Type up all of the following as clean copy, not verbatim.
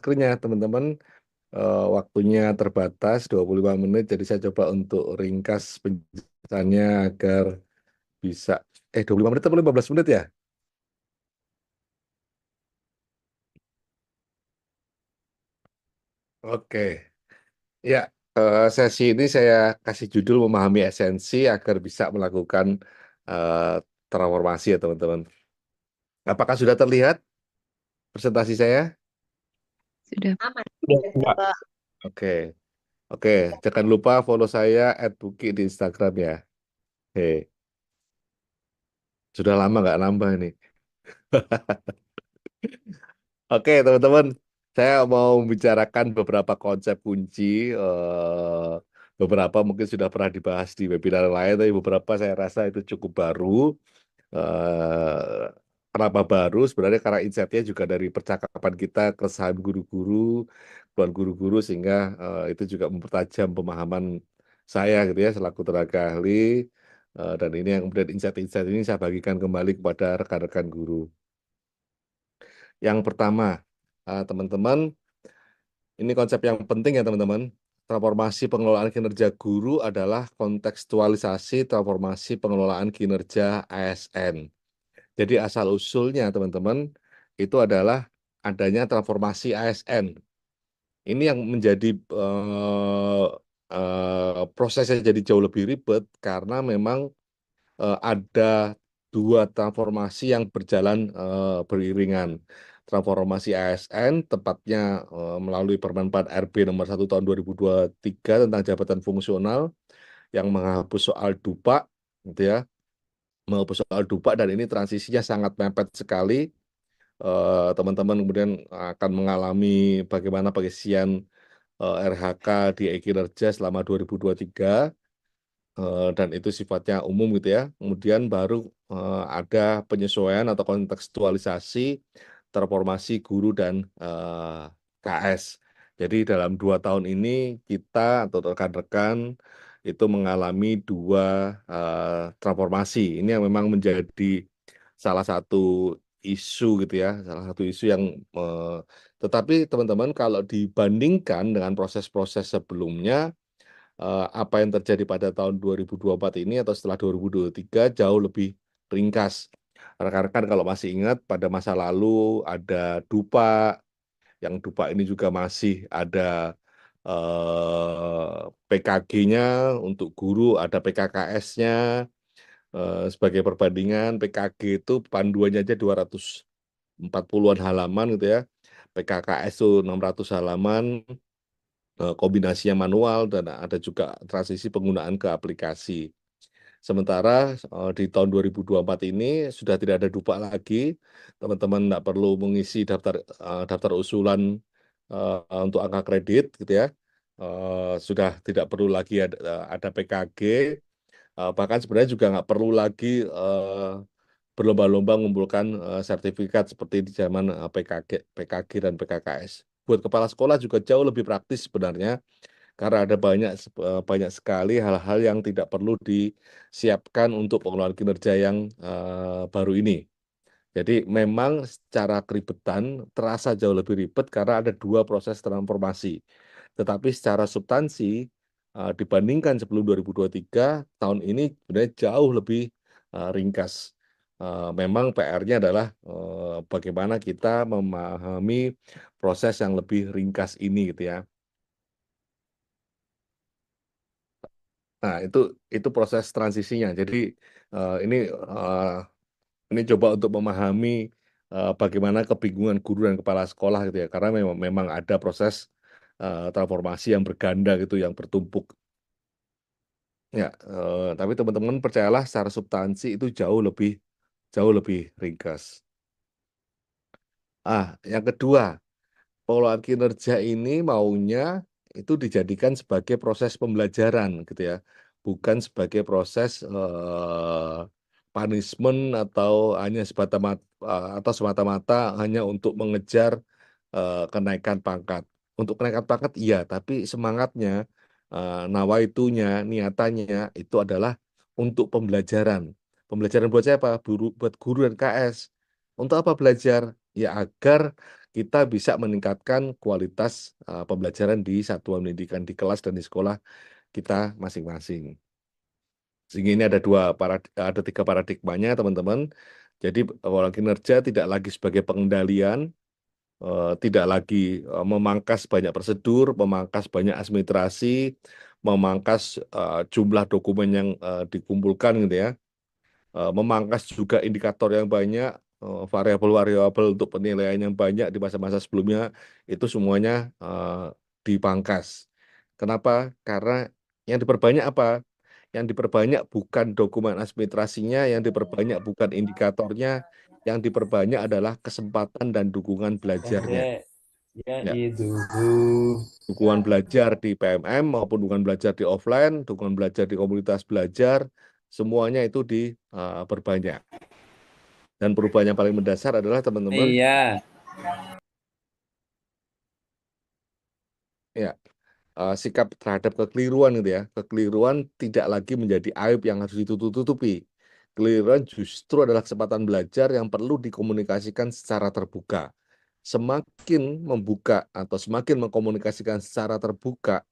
maskernya, teman-teman. Waktunya terbatas 25 menit, jadi saya coba untuk ringkas penjelasannya agar bisa 25 menit atau 15 menit ya? Oke. Ya, sesi ini saya kasih judul memahami esensi agar bisa melakukan eh, transformasi ya, teman-teman. Apakah sudah terlihat presentasi saya? Sudah. Udah, Mbak. Oke. Oke, jangan lupa follow saya @buki di Instagram ya. Hei, sudah lama nggak nambah ini. Oke, teman-teman, saya mau membicarakan beberapa konsep kunci. Beberapa mungkin sudah pernah dibahas di webinar lain, tapi beberapa saya rasa itu cukup baru. Kenapa baru? Sebenarnya karena insight-nya juga dari percakapan kita, keresahan guru-guru, keluhan guru-guru, sehingga itu juga mempertajam pemahaman saya gitu ya, selaku tenaga ahli. Dan ini yang kemudian insight-insight ini saya bagikan kembali kepada rekan-rekan guru. Yang pertama, teman-teman, ini konsep yang penting ya teman-teman. Transformasi pengelolaan kinerja guru adalah kontekstualisasi transformasi pengelolaan kinerja ASN. Jadi asal-usulnya teman-teman itu adalah adanya transformasi ASN. Ini yang menjadi prosesnya jadi jauh lebih ribet karena memang ada dua transformasi yang berjalan beriringan. Transformasi ASN tepatnya melalui Permen 4 RB nomor 1 tahun 2023 tentang jabatan fungsional yang menghapus soal dupa gitu ya. Menghapus soal dupa, dan ini transisinya sangat mepet sekali. Teman-teman kemudian akan mengalami bagaimana pengisian RHK di e-kinerja selama 2023, dan itu sifatnya umum gitu ya. Kemudian baru ada penyesuaian atau kontekstualisasi transformasi guru dan KS. Jadi dalam 2 tahun ini kita atau rekan-rekan itu mengalami dua transformasi. Ini yang memang menjadi salah satu isu gitu ya, salah satu isu yang tetapi teman-teman kalau dibandingkan dengan proses-proses sebelumnya, apa yang terjadi pada tahun 2024 ini atau setelah 2023 jauh lebih ringkas. Rekan-rekan kalau masih ingat pada masa lalu ada dupa, yang dupa ini juga masih ada PKG-nya untuk guru, ada PKKS-nya. Sebagai perbandingan, PKG itu panduannya aja 240-an halaman gitu ya. PKKS itu 600 halaman, kombinasinya manual, dan ada juga transisi penggunaan ke aplikasi. Sementara di tahun 2024 ini sudah tidak ada dupa lagi, teman-teman tidak perlu mengisi daftar usulan untuk angka kredit gitu ya. Sudah tidak perlu lagi ada PKG, bahkan sebenarnya juga nggak perlu lagi berlomba-lomba mengumpulkan sertifikat seperti di zaman PKG dan PKKS. Buat kepala sekolah juga jauh lebih praktis sebenarnya, karena ada banyak sekali hal-hal yang tidak perlu disiapkan untuk pengelolaan kinerja yang baru ini. Jadi memang secara keribetan terasa jauh lebih ribet karena ada dua proses transformasi. Tetapi secara substansi dibandingkan sebelum 2023, tahun ini sebenarnya jauh lebih ringkas. Memang PR-nya adalah bagaimana kita memahami proses yang lebih ringkas ini gitu ya. Nah, itu proses transisinya. Jadi ini eh, ini coba untuk memahami bagaimana kebingungan guru dan kepala sekolah gitu ya. Karena memang ada proses transformasi yang berganda gitu, yang bertumpuk. Ya, tapi teman-teman percayalah secara substansi itu jauh lebih ringkas. Yang kedua, pengelolaan kinerja ini maunya itu dijadikan sebagai proses pembelajaran gitu ya, bukan sebagai proses punishment atau hanya semata-mata hanya untuk mengejar kenaikan pangkat. Untuk kenaikan pangkat iya, tapi semangatnya, nawaitunya, niatannya itu adalah untuk pembelajaran. Pembelajaran buat siapa? Buat guru dan KS. Untuk apa belajar? Ya agar kita bisa meningkatkan kualitas pembelajaran di satuan pendidikan di kelas dan di sekolah kita masing-masing. Sehingga ini ada tiga paradigmanya, teman-teman. Jadi pola kinerja tidak lagi sebagai pengendalian, tidak lagi memangkas banyak prosedur, memangkas banyak administrasi, memangkas jumlah dokumen yang dikumpulkan gitu ya, memangkas juga indikator yang banyak, variabel-variabel untuk penilaian yang banyak di masa-masa sebelumnya, itu semuanya dipangkas. Kenapa? Karena yang diperbanyak apa? Yang diperbanyak bukan dokumen administrasinya, yang diperbanyak bukan indikatornya, yang diperbanyak adalah kesempatan dan dukungan belajarnya. Dek, ya Ya, itu. dukungan belajar di PMM maupun dukungan belajar di offline, dukungan belajar di komunitas belajar, semuanya itu diperbanyak. Dan perubahan yang paling mendasar adalah teman-teman, Iya. ya, sikap terhadap kekeliruan gitu ya. Kekeliruan tidak lagi menjadi aib yang harus ditutup-tutupi. Kekeliruan justru adalah kesempatan belajar yang perlu dikomunikasikan secara terbuka. Semakin membuka atau semakin mengkomunikasikan secara terbuka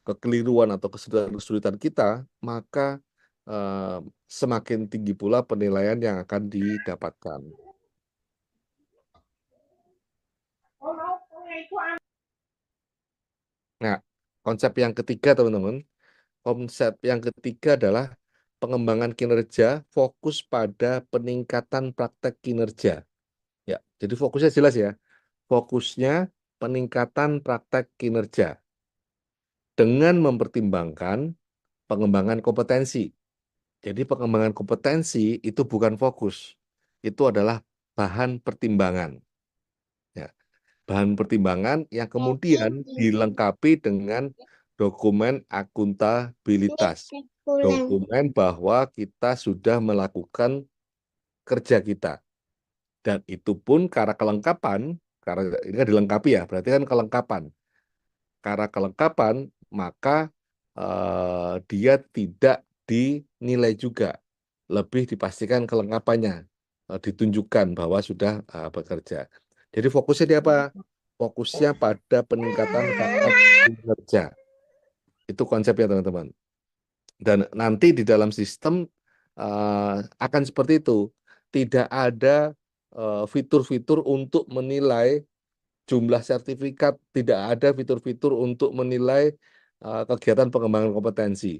kekeliruan atau kesulitan kita, maka eh, semakin tinggi pula penilaian yang akan didapatkan. Nah, konsep yang ketiga, teman-teman, konsep yang ketiga adalah pengembangan kinerja fokus pada peningkatan praktek kinerja. Ya, jadi fokusnya jelas ya. Fokusnya peningkatan praktek kinerja dengan mempertimbangkan pengembangan kompetensi. Jadi pengembangan kompetensi itu bukan fokus, itu adalah bahan pertimbangan. Ya, bahan pertimbangan yang kemudian dilengkapi dengan dokumen akuntabilitas. Dokumen bahwa kita sudah melakukan kerja kita. Dan itu pun karena kelengkapan, karena ini kan dilengkapi ya, berarti kan kelengkapan. Karena kelengkapan, maka dia tidak dinilai juga. Lebih dipastikan kelengkapannya, ditunjukkan bahwa sudah bekerja. Jadi fokusnya di apa? Fokusnya pada peningkatan praktek kinerja. Itu konsepnya, teman-teman. Dan nanti di dalam sistem akan seperti itu. Tidak ada fitur-fitur untuk menilai jumlah sertifikat, tidak ada fitur-fitur untuk menilai kegiatan pengembangan kompetensi.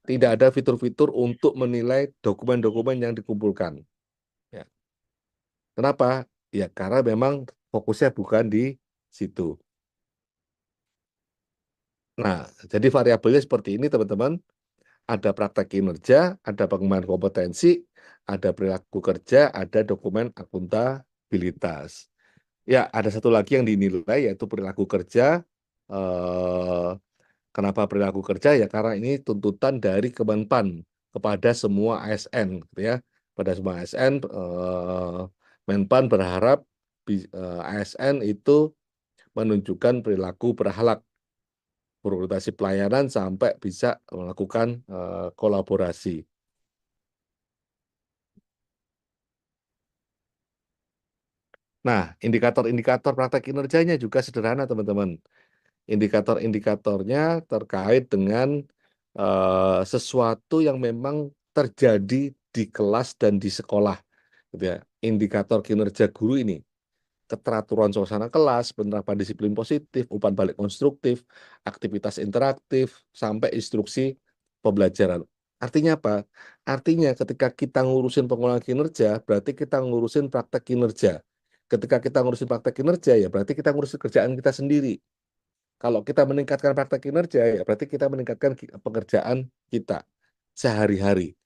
Tidak ada fitur-fitur untuk menilai dokumen-dokumen yang dikumpulkan. Ya. Kenapa? Ya karena memang fokusnya bukan di situ. Nah, jadi variabelnya seperti ini, teman-teman. Ada praktek kinerja, ada pengembangan kompetensi, ada perilaku kerja, ada dokumen akuntabilitas. Ya, ada satu lagi yang dinilai yaitu perilaku kerja. Eh, Kenapa perilaku kerja? Ya karena ini tuntutan dari Kemenpan kepada semua ASN, gitu ya. Pada semua ASN, Menpan berharap ASN itu menunjukkan perilaku berakhlak, berorientasi pelayanan sampai bisa melakukan kolaborasi. Nah, indikator-indikator praktek kinerjanya juga sederhana, teman-teman. Indikator-indikatornya terkait dengan sesuatu yang memang terjadi di kelas dan di sekolah, gitu ya. Indikator kinerja guru ini, keteraturan suasana kelas, penerapan disiplin positif, umpan balik konstruktif, aktivitas interaktif, sampai instruksi pembelajaran. Artinya apa? Artinya ketika kita ngurusin pengulangan kinerja, berarti kita ngurusin praktek kinerja. Ketika kita ngurusin praktek kinerja, ya berarti kita ngurusin kerjaan kita sendiri. Kalau kita meningkatkan praktek kinerja, ya berarti kita meningkatkan pekerjaan kita sehari-hari.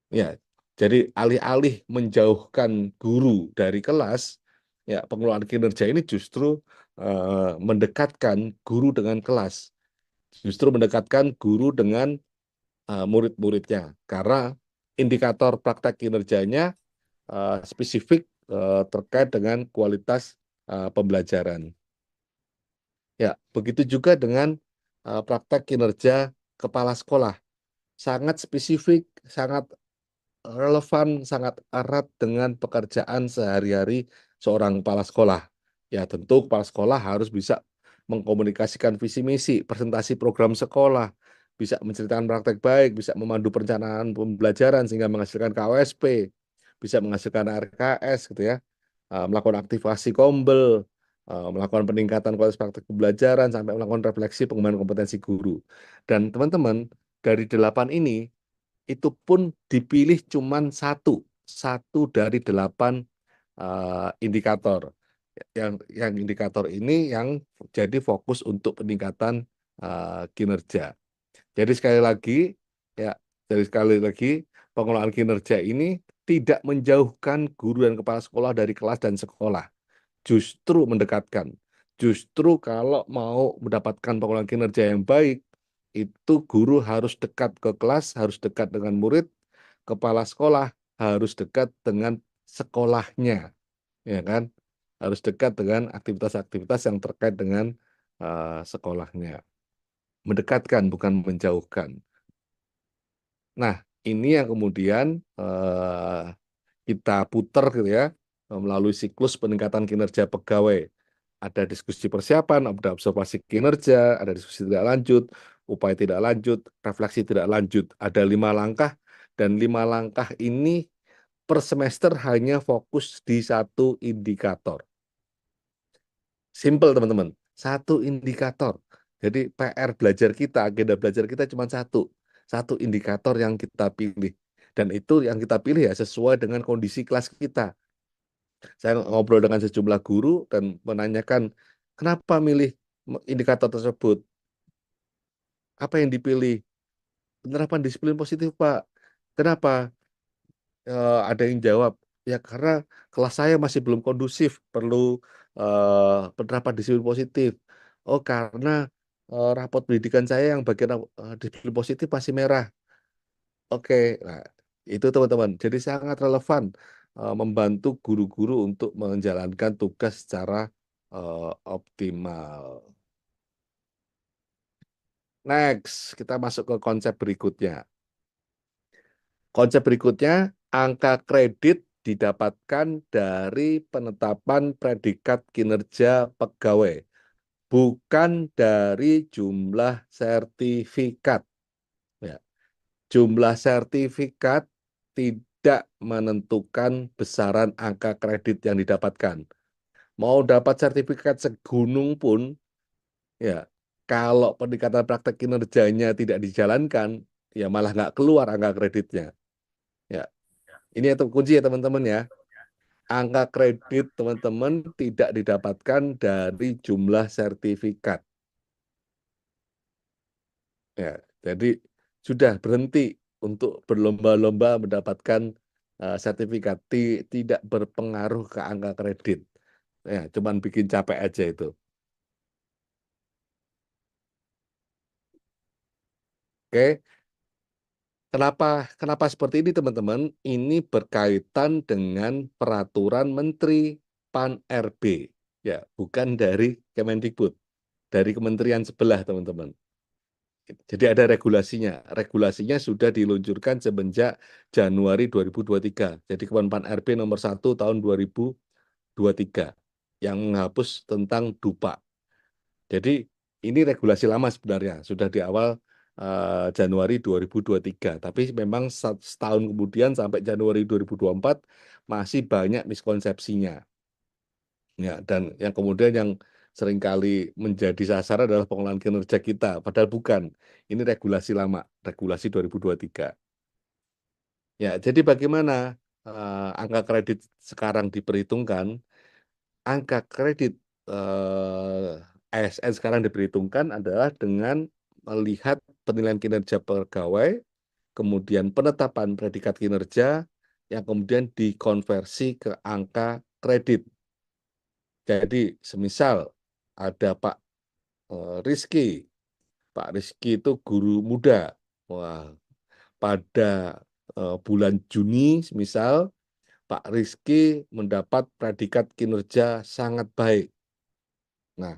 Ya, jadi alih-alih menjauhkan guru dari kelas, ya pengelolaan kinerja ini justru mendekatkan guru dengan kelas, justru mendekatkan guru dengan murid-muridnya, karena indikator praktek kinerjanya spesifik terkait dengan kualitas pembelajaran. Ya, begitu juga dengan praktek kinerja kepala sekolah. Sangat spesifik, sangat relevan, sangat erat dengan pekerjaan sehari-hari seorang kepala sekolah. Ya tentu kepala sekolah harus bisa mengkomunikasikan visi misi, presentasi program sekolah, bisa menceritakan praktek baik, bisa memandu perencanaan pembelajaran sehingga menghasilkan KWSP, bisa menghasilkan RKS gitu ya, melakukan aktivasi Kombel, melakukan peningkatan kualitas praktek pembelajaran sampai melakukan refleksi pengembangan kompetensi guru. Dan teman-teman dari 8 ini itu pun dipilih cuman satu dari 8 indikator. Yang indikator ini yang jadi fokus untuk peningkatan kinerja. Jadi sekali lagi, ya, dari sekali lagi pengelolaan kinerja ini tidak menjauhkan guru dan kepala sekolah dari kelas dan sekolah, justru mendekatkan. Justru kalau mau mendapatkan pengelolaan kinerja yang baik, itu guru harus dekat ke kelas, harus dekat dengan murid, kepala sekolah harus dekat dengan sekolahnya, ya kan? Harus dekat dengan aktivitas-aktivitas yang terkait dengan sekolahnya. Mendekatkan, bukan menjauhkan. Nah, ini yang kemudian kita putar gitu ya, melalui siklus peningkatan kinerja pegawai. Ada diskusi persiapan, ada observasi kinerja, ada diskusi tidak lanjut, upaya tidak lanjut, refleksi tidak lanjut. Ada 5 langkah, dan 5 langkah ini per semester hanya fokus di satu indikator. Simple teman-teman, satu indikator. Jadi PR belajar kita, agenda belajar kita cuma satu indikator yang kita pilih. Dan itu yang kita pilih ya sesuai dengan kondisi kelas kita. Saya ngobrol dengan sejumlah guru dan menanyakan, kenapa milih indikator tersebut? Apa yang dipilih? Penerapan disiplin positif, Pak. Kenapa? Ada yang jawab, ya karena kelas saya masih belum kondusif, perlu penerapan disiplin positif. Oh, karena rapot pendidikan saya yang bagian disiplin positif masih merah. Oke, nah itu teman-teman. Jadi sangat relevan membantu guru-guru untuk menjalankan tugas secara optimal. Next, kita masuk ke konsep berikutnya. Konsep berikutnya, angka kredit didapatkan dari penetapan predikat kinerja pegawai, bukan dari jumlah sertifikat. Ya. Jumlah sertifikat tidak menentukan besaran angka kredit yang didapatkan. Mau dapat sertifikat segunung pun, ya, kalau peningkatan praktek kinerjanya tidak dijalankan, ya malah nggak keluar angka kreditnya. Ya, ini itu kunci ya teman-teman ya. Angka kredit teman-teman tidak didapatkan dari jumlah sertifikat. Ya, jadi sudah berhenti untuk berlomba-lomba mendapatkan sertifikat. Tidak berpengaruh ke angka kredit. Ya, cuman bikin capek aja itu. Oke, kenapa kenapa seperti ini teman-teman? Ini berkaitan dengan peraturan Menteri Pan-RB. Ya, bukan dari Kemendikbud, dari kementerian sebelah teman-teman. Jadi ada regulasinya. Regulasinya sudah diluncurkan semenjak Januari 2023. Jadi Kemenpan RB nomor 1 tahun 2023 yang menghapus tentang dupa. Jadi ini regulasi lama sebenarnya, sudah di awal Januari 2023. Tapi memang setahun kemudian sampai Januari 2024 masih banyak miskonsepsinya. Ya, dan yang kemudian yang seringkali menjadi sasaran adalah pengelolaan kinerja kita, padahal bukan. Ini regulasi lama, regulasi 2023. Ya, jadi bagaimana angka kredit sekarang diperhitungkan? Angka kredit ASN sekarang diperhitungkan adalah dengan melihat penilaian kinerja pegawai, kemudian penetapan predikat kinerja, yang kemudian dikonversi ke angka kredit. Jadi, semisal ada Rizky. Pak Rizky itu guru muda. Wah, pada bulan Juni, misal Pak Rizky mendapat predikat kinerja sangat baik. Nah,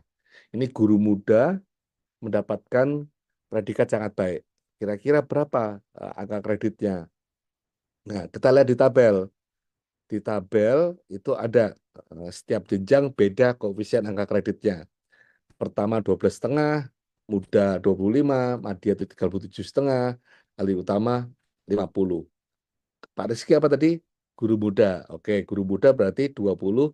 ini guru muda mendapatkan predikat sangat baik. Kira-kira berapa angka kreditnya? Nah, kita lihat di tabel. Di tabel itu ada Setiap jenjang beda koefisien angka kreditnya. Pertama 12,5, muda 25, madya 37,5, ahli utama 50. Pak Rizky apa tadi? Guru muda. Oke, guru muda berarti 25.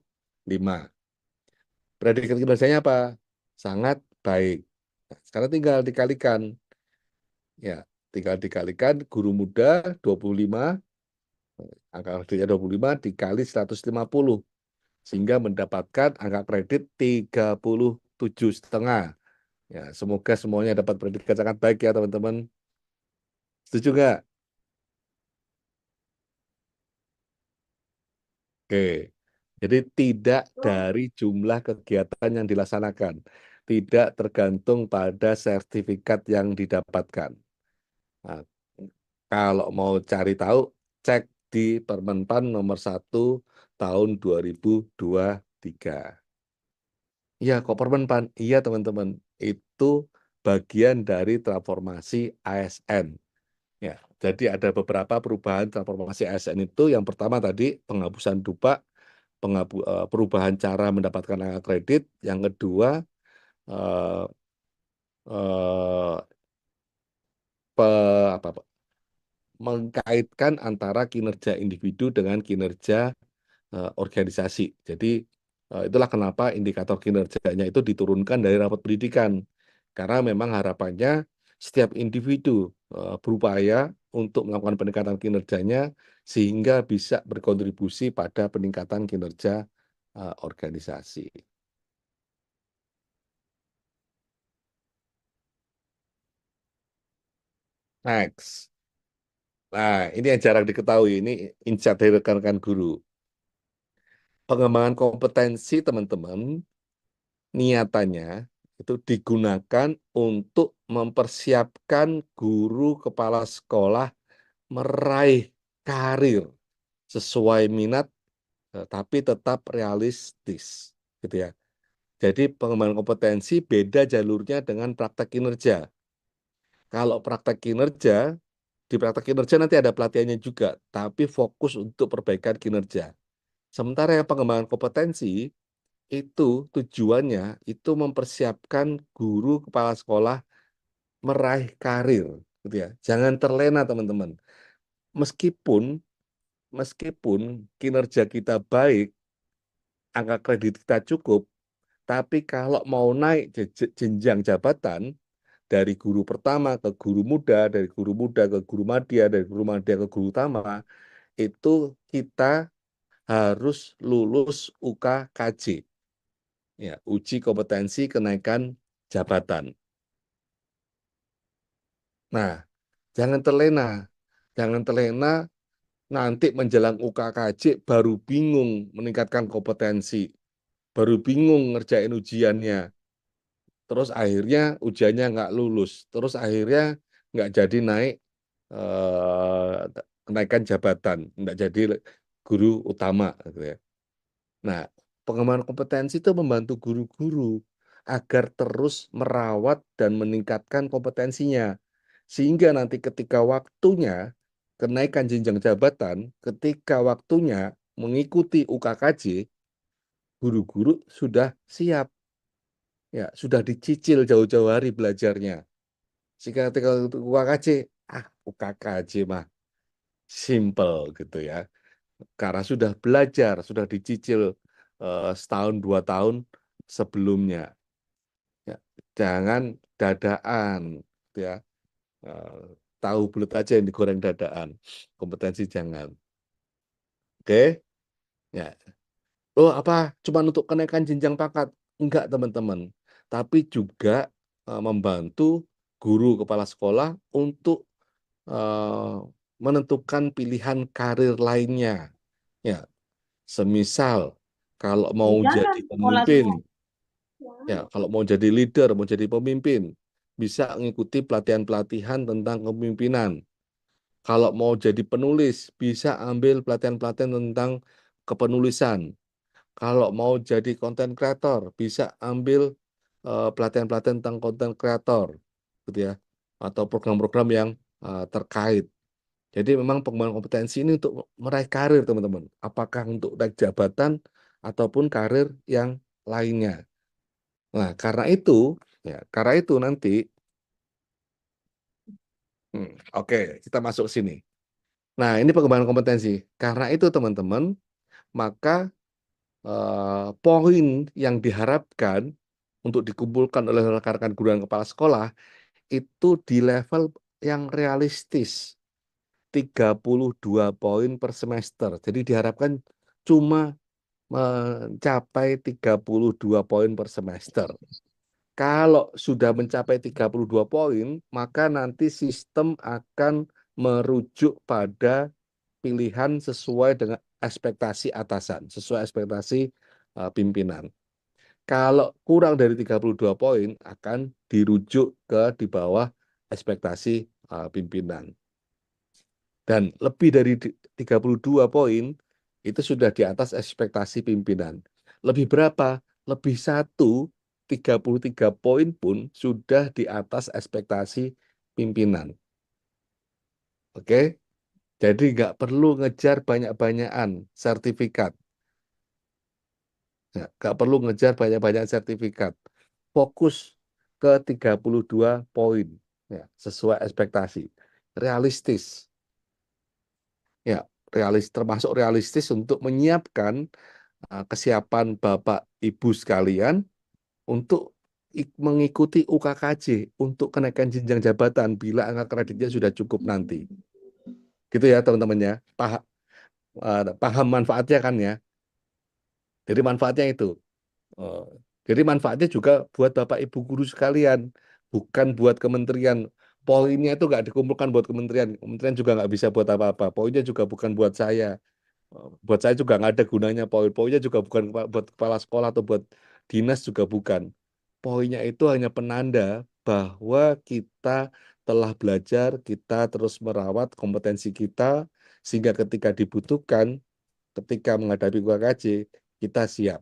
Predikat kinerjanya apa? Sangat baik. Nah, sekarang tinggal dikalikan. Ya, tinggal dikalikan guru muda 25, angka kreditnya 25 dikali 150. Sehingga mendapatkan angka kredit 37,5. Ya, semoga semuanya dapat predikat sangat baik ya teman-teman. Setuju nggak? Oke. Jadi tidak dari jumlah kegiatan yang dilaksanakan. Tidak tergantung pada sertifikat yang didapatkan. Nah, kalau mau cari tahu, cek di Permenpan nomor 1 tahun 2023. Iya, kok Permenpan? Iya teman-teman. Itu bagian dari transformasi ASN. Ya, jadi ada beberapa perubahan transformasi ASN itu. Yang pertama tadi penghapusan dupa, perubahan cara mendapatkan angka kredit. Yang kedua, eh, eh, pe, apa, mengkaitkan antara kinerja individu dengan kinerja organisasi. Jadi itulah kenapa indikator kinerjanya itu diturunkan dari rapat pendidikan. Karena memang harapannya setiap individu berupaya untuk melakukan peningkatan kinerjanya sehingga bisa berkontribusi pada peningkatan kinerja organisasi. Next. Nah, ini yang jarang diketahui. Ini insight dari rekan-rekan guru. Pengembangan kompetensi teman-teman niatannya itu digunakan untuk mempersiapkan guru kepala sekolah meraih karir sesuai minat tapi tetap realistis gitu ya. Jadi pengembangan kompetensi beda jalurnya dengan praktek kinerja. Kalau praktek kinerja, di praktek kinerja nanti ada pelatihannya juga, tapi fokus untuk perbaikan kinerja. Sementara yang pengembangan kompetensi itu tujuannya itu mempersiapkan guru kepala sekolah meraih karir gitu ya. Jangan terlena teman-teman. Meskipun meskipun kinerja kita baik, angka kredit kita cukup, tapi kalau mau naik jenjang jabatan dari guru pertama ke guru muda, dari guru muda ke guru madya, dari guru madya ke guru utama, itu kita harus lulus UKKJ, ya, uji kompetensi kenaikan jabatan. Nah, jangan terlena. Jangan terlena nanti menjelang UKKJ baru bingung meningkatkan kompetensi, baru bingung ngerjain ujiannya. Terus akhirnya ujiannya nggak lulus. Terus akhirnya nggak jadi naik kenaikan jabatan, nggak jadi guru utama, gitu ya. Nah, pengembangan kompetensi itu membantu guru-guru agar terus merawat dan meningkatkan kompetensinya. Sehingga nanti ketika waktunya kenaikan jenjang jabatan, ketika waktunya mengikuti UKKJ, guru-guru sudah siap, ya, sudah dicicil jauh-jauh hari belajarnya. Sehingga ketika UKKJ, UKKJ mah simple gitu ya. Karena sudah belajar, sudah dicicil setahun 2 tahun sebelumnya. Ya, jangan dadaan, gitu ya. Eh, tahu bulat aja yang digoreng dadaan. Kompetensi jangan. Oke? Ya. Oh, apa? Cuma untuk kenaikan jenjang pangkat? Enggak, teman-teman. Tapi juga membantu guru kepala sekolah untuk eh, menentukan pilihan karir lainnya. Ya, semisal kalau mau Jalan jadi sekolah pemimpin, semua. ya, kalau mau jadi leader, mau jadi pemimpin, bisa mengikuti pelatihan-pelatihan tentang kepemimpinan. Kalau mau jadi penulis, bisa ambil pelatihan-pelatihan tentang kepenulisan. Kalau mau jadi konten kreator, bisa ambil pelatihan-pelatihan tentang konten kreator, gitu ya, atau program-program yang terkait. Jadi memang pengembangan kompetensi ini untuk meraih karir, teman-teman. Apakah untuk naik jabatan ataupun karir yang lainnya. Nah, karena itu nanti, oke, kita masuk sini. Nah, ini pengembangan kompetensi. Karena itu teman-teman, maka poin yang diharapkan untuk dikumpulkan oleh rekan-rekan guru dan kepala sekolah itu di level yang realistis, 32 poin per semester. Jadi diharapkan cuma mencapai 32 poin per semester. Kalau sudah mencapai 32 poin, maka nanti sistem akan merujuk pada pilihan sesuai dengan ekspektasi atasan, sesuai ekspektasi pimpinan. Kalau kurang dari 32 poin, akan dirujuk ke di bawah ekspektasi pimpinan. Dan lebih dari 32 poin, itu sudah di atas ekspektasi pimpinan. Lebih berapa? Lebih 33 poin pun sudah di atas ekspektasi pimpinan. Oke? Jadi nggak perlu ngejar banyak-banyakan sertifikat. Ya, nggak perlu ngejar banyak-banyak sertifikat. Fokus ke 32 poin. Ya, sesuai ekspektasi. Realistis. Ya, termasuk realistis untuk menyiapkan kesiapan Bapak Ibu sekalian untuk mengikuti UKKJ untuk kenaikan jenjang jabatan bila angka kreditnya sudah cukup nanti. Gitu ya teman-teman ya. Paham manfaatnya kan ya. Jadi manfaatnya itu. Oh, jadi manfaatnya juga buat Bapak Ibu guru sekalian, bukan buat kementerian. Poinnya itu nggak dikumpulkan buat kementerian. Kementerian juga nggak bisa buat apa-apa. Poinnya juga bukan buat saya. Buat saya juga nggak ada gunanya poin. Poinnya juga bukan buat kepala sekolah atau buat dinas juga bukan. Poinnya itu hanya penanda bahwa kita telah belajar, kita terus merawat kompetensi kita, sehingga ketika dibutuhkan, ketika menghadapi UKKJ, kita siap.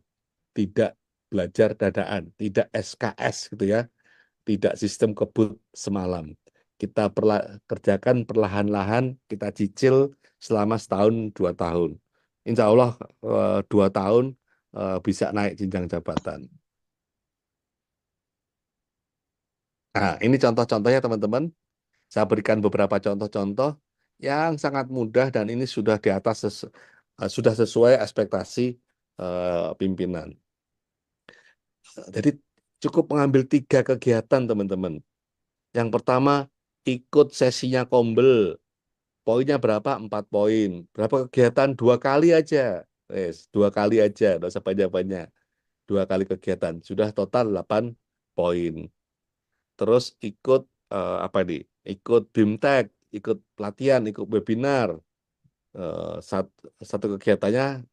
Tidak belajar dadaan, tidak SKS gitu ya, tidak sistem kebut semalam. Kita kerjakan perlahan-lahan, kita cicil selama setahun, 2 tahun. Insya Allah 2 tahun bisa naik jenjang jabatan. Nah, ini contoh-contohnya teman-teman. Saya berikan beberapa contoh-contoh yang sangat mudah dan ini sudah di atas sudah sesuai ekspektasi pimpinan. Jadi cukup mengambil 3 kegiatan teman-teman. Yang pertama, ikut sesinya Kombel. Poinnya berapa? 4 poin. Berapa kegiatan? 2 kali aja. 2 kali aja, nggak usah banyak-banyak. 2 kali kegiatan. Sudah total 8 poin. Terus ikut apa nih? Ikut BIMTEK, ikut pelatihan, ikut webinar. Satu kegiatannya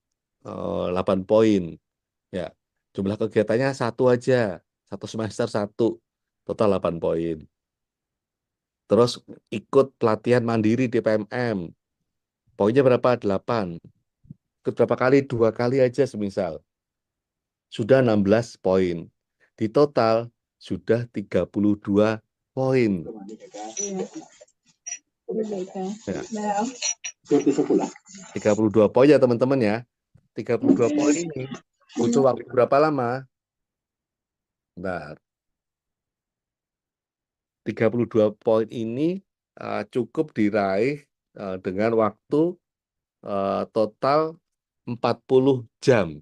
8 poin. Ya, jumlah kegiatannya satu aja. Satu semester satu. Total 8 poin. Terus ikut pelatihan mandiri di PMM. Poinnya berapa? 8. Ikut berapa kali? 2 kali aja semisal. Sudah 16 poin. Di total sudah 32 poin. Ya, 32 poin ya teman-teman ya. 32 poin ini butuh waktu berapa lama? Bentar. 32 poin ini cukup diraih dengan waktu total 40 jam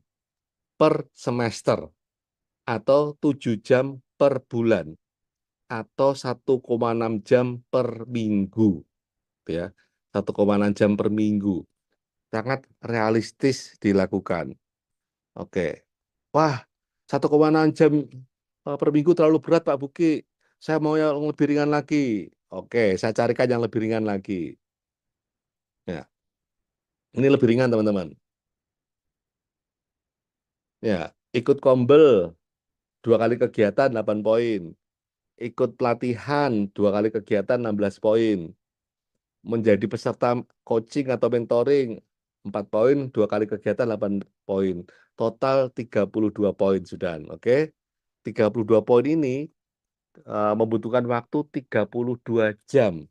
per semester atau 7 jam per bulan atau 1,6 jam per minggu ya. 1,6 jam per minggu. Sangat realistis dilakukan. Oke. Wah, 1,6 jam per minggu terlalu berat Pak Buki. Saya mau yang lebih ringan lagi. Oke, saya carikan yang lebih ringan lagi. Ya, ini lebih ringan teman-teman. Ya, ikut kombel 2 kali kegiatan 8 poin. Ikut pelatihan 2 kali kegiatan 16 poin. Menjadi peserta coaching atau mentoring 4 poin, 2 kali kegiatan 8 poin. Total 32 poin sudah. Oke. 32 poin ini membutuhkan waktu 32 jam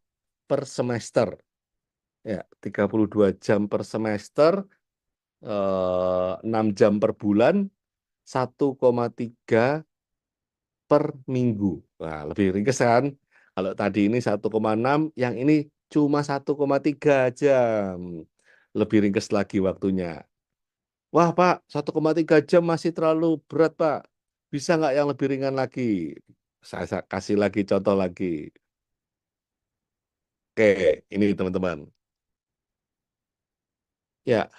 per semester. Ya, 32 jam per semester 6 jam per bulan, 1,3 per minggu. Nah, lebih ringkas kan? Kalau tadi ini 1,6, yang ini cuma 1,3 jam. Lebih ringkas lagi waktunya. Wah, Pak, 1,3 jam masih terlalu berat, Pak. Bisa nggak yang lebih ringan lagi? Saya kasih lagi contoh lagi. Oke, ini teman-teman. Ya,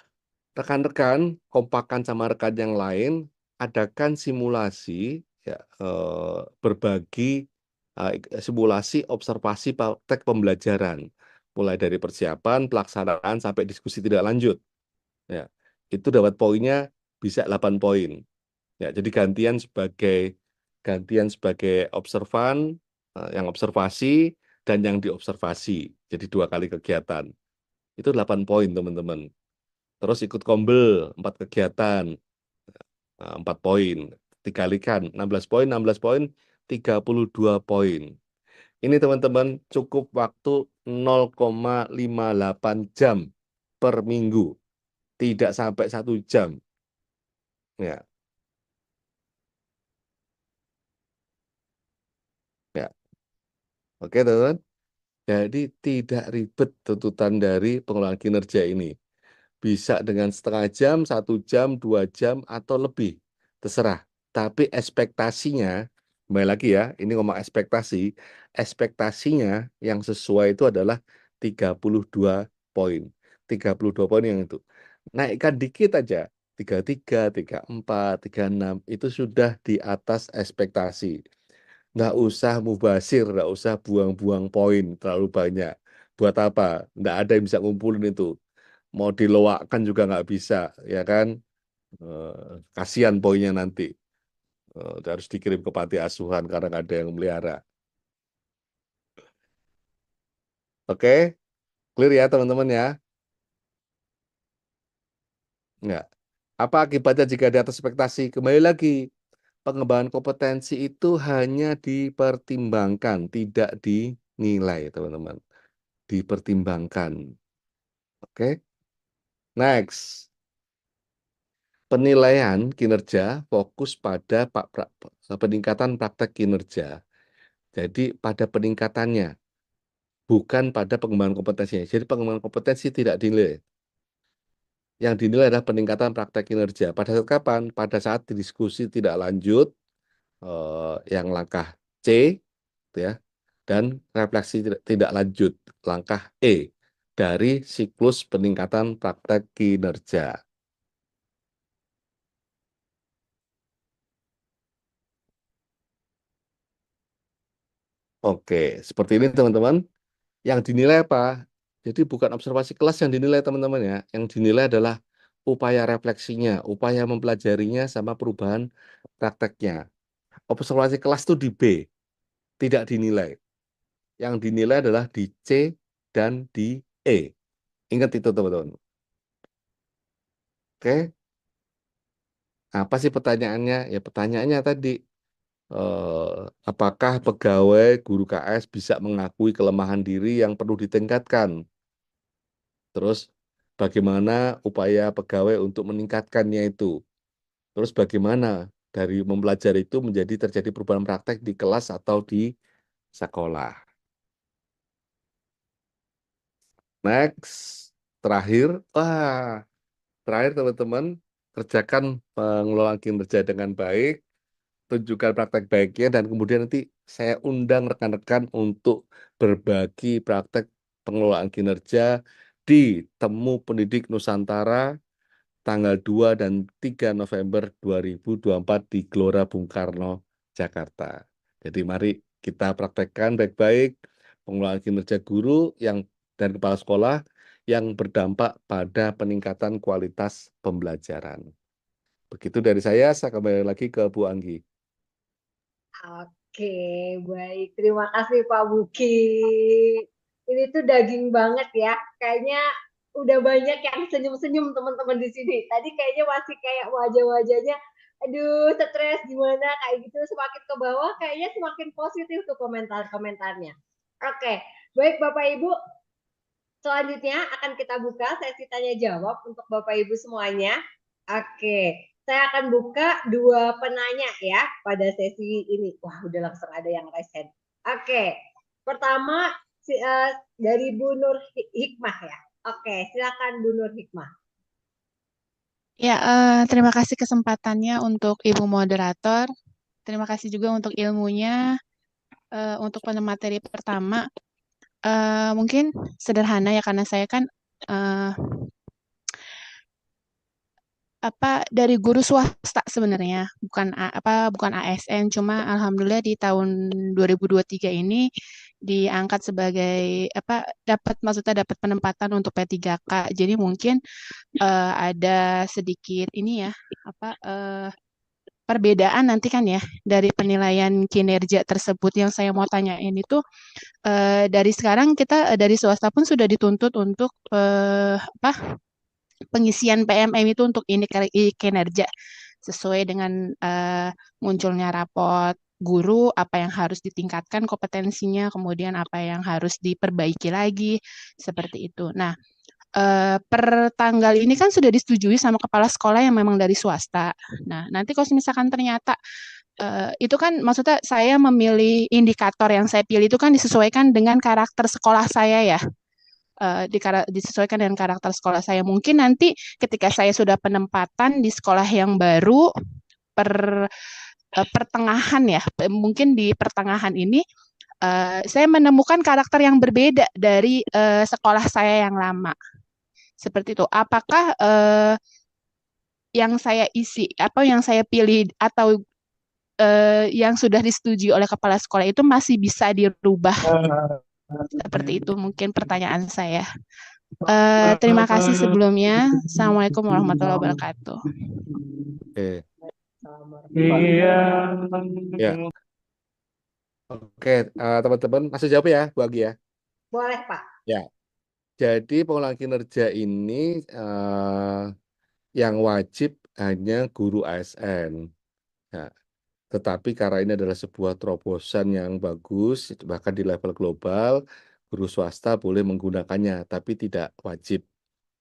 rekan-rekan, kompakan sama rekan yang lain, adakan simulasi, ya, berbagi simulasi observasi praktek pembelajaran, mulai dari persiapan, pelaksanaan, sampai diskusi tidak lanjut. Ya, itu dapat poinnya bisa 8 poin. Ya, jadi gantian sebagai observan, yang observasi dan yang diobservasi. Jadi 2 kali kegiatan. Itu 8 poin, teman-teman. Terus ikut kombel 4 kegiatan, 4 poin. Dikalikan 16 poin, 16 poin, 32 poin. Ini teman-teman cukup waktu 0,58 jam per minggu. Tidak sampai 1 jam. Ya, ya. Oke, teman-teman. Jadi tidak ribet tuntutan dari pengelolaan kinerja ini. Bisa dengan setengah jam, 1 jam, 2 jam, atau lebih. Terserah. Tapi ekspektasinya, kembali lagi ya, ini ngomong ekspektasi, ekspektasinya yang sesuai itu adalah 32 poin. 32 poin yang itu. Naikkan dikit aja, 33, 34, 36, itu sudah di atas ekspektasi. Nggak usah mubasir, nggak usah buang-buang poin terlalu banyak. Buat apa? Nggak ada yang bisa ngumpulin itu. Mau diloakkan juga nggak bisa, ya kan? Kasihan poinnya nanti. Harus dikirim ke panti asuhan karena nggak ada yang melihara. Oke, clear ya teman-teman ya? Nggak. Apa akibatnya jika di atas ekspektasi? Kembali lagi, pengembangan kompetensi itu hanya dipertimbangkan, tidak dinilai, teman-teman. Dipertimbangkan. Oke, next. Penilaian kinerja fokus pada peningkatan praktek kinerja. Jadi pada peningkatannya, bukan pada pengembangan kompetensinya. Jadi pengembangan kompetensi tidak dinilai. Yang dinilai adalah peningkatan praktek kinerja. Pada saat kapan? Pada saat diskusi tidak lanjut, yang langkah C, gitu ya, dan refleksi tidak lanjut, langkah E, dari siklus peningkatan praktek kinerja. Oke, seperti ini teman-teman. Yang dinilai apa? Jadi bukan observasi kelas yang dinilai teman-teman ya. Yang dinilai adalah upaya refleksinya, upaya mempelajarinya, sama perubahan prakteknya. Observasi kelas itu di B, tidak dinilai. Yang dinilai adalah di C dan di E. Ingat itu teman-teman. Oke, apa sih pertanyaannya? Ya pertanyaannya tadi, apakah pegawai guru KS bisa mengakui kelemahan diri yang perlu ditingkatkan? Terus bagaimana upaya pegawai untuk meningkatkannya itu? Terus bagaimana dari mempelajari itu menjadi terjadi perubahan praktek di kelas atau di sekolah? Next, terakhir, terakhir teman-teman, kerjakan pengelolaan kinerja dengan baik, tunjukkan praktek baiknya, dan kemudian nanti saya undang rekan-rekan untuk berbagi praktek pengelolaan kinerja di Temu Pendidik Nusantara tanggal 2 dan 3 November 2024 di Gelora Bung Karno, Jakarta. Jadi mari kita praktekkan baik-baik pengelolaan kinerja guru dan kepala sekolah yang berdampak pada peningkatan kualitas pembelajaran. Begitu dari saya kembali lagi ke Bu Anggi. Oke, baik. Terima kasih Pak Buki. Ini tuh daging banget ya. Kayaknya udah banyak yang senyum-senyum teman-teman di sini. Tadi kayaknya masih kayak wajah-wajahnya, aduh stres gimana kayak gitu. Semakin ke bawah kayaknya semakin positif tuh komentar-komentarnya. Oke, baik Bapak Ibu. selanjutnya akan kita buka sesi tanya jawab untuk Bapak Ibu semuanya. Oke, saya akan buka 2 penanya ya pada sesi ini. Wah, udah langsung ada yang raise hand. Oke, pertama dari Bu Nur Hikmah ya. Oke, silakan Bu Nur Hikmah. Ya, terima kasih kesempatannya untuk Ibu Moderator. Terima kasih juga untuk ilmunya. Untuk pemateri pertama, mungkin sederhana ya karena saya kan dari guru swasta sebenarnya, bukan ASN, cuma alhamdulillah di tahun 2023 ini diangkat sebagai dapat penempatan untuk P3K. Jadi mungkin ada sedikit ini ya, perbedaan nanti kan ya dari penilaian kinerja tersebut. Yang saya mau tanyain itu dari sekarang kita dari swasta pun sudah dituntut untuk pengisian PMM itu untuk kinerja sesuai dengan munculnya rapot guru, apa yang harus ditingkatkan kompetensinya, kemudian apa yang harus diperbaiki lagi, seperti itu. Nah, per tanggal ini kan sudah disetujui sama kepala sekolah yang memang dari swasta. Nah, nanti kalau misalkan ternyata itu kan maksudnya saya memilih indikator yang saya pilih itu kan disesuaikan dengan karakter sekolah saya ya. Disesuaikan dengan karakter sekolah saya. Mungkin nanti ketika saya sudah penempatan di sekolah yang baru pertengahan ya, mungkin di pertengahan ini saya menemukan karakter yang berbeda dari sekolah saya yang lama. Seperti itu. Apakah yang saya isi atau yang saya pilih atau yang sudah disetujui oleh kepala sekolah itu masih bisa dirubah? Seperti itu mungkin pertanyaan saya. Terima kasih sebelumnya. Assalamualaikum warahmatullahi wabarakatuh. Oke. Iya. Ya. Oke, teman-teman masih jawab ya, Bu Agi ya? Boleh, Pak. Ya. Jadi pengulangan kinerja ini yang wajib hanya guru ASN. Ya. Tetapi karena ini adalah sebuah terobosan yang bagus, bahkan di level global, guru swasta boleh menggunakannya, tapi tidak wajib.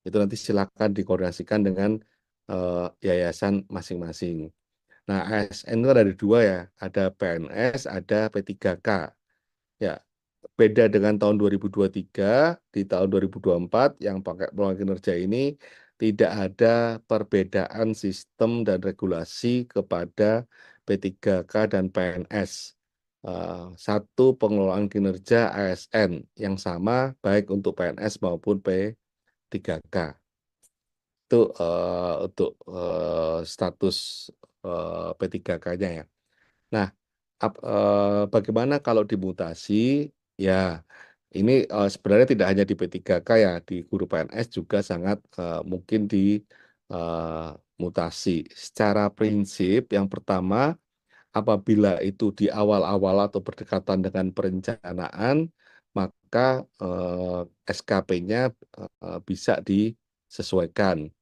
Itu nanti silakan dikoordinasikan dengan yayasan masing-masing. Nah, ASN itu ada 2 ya, ada PNS, ada P3K. Ya, beda dengan tahun 2023, di tahun 2024 yang pakai pengulangan kinerja ini tidak ada perbedaan sistem dan regulasi kepada P3K dan PNS. Satu pengelolaan kinerja ASN yang sama baik untuk PNS maupun P3K. Itu untuk status P3K-nya ya. Nah, bagaimana kalau dimutasi? Ya, ini sebenarnya tidak hanya di P3K ya, di guru PNS juga sangat mungkin dimutasi. Secara prinsip, yang pertama, apabila itu di awal-awal atau berdekatan dengan perencanaan, maka SKP-nya bisa disesuaikan.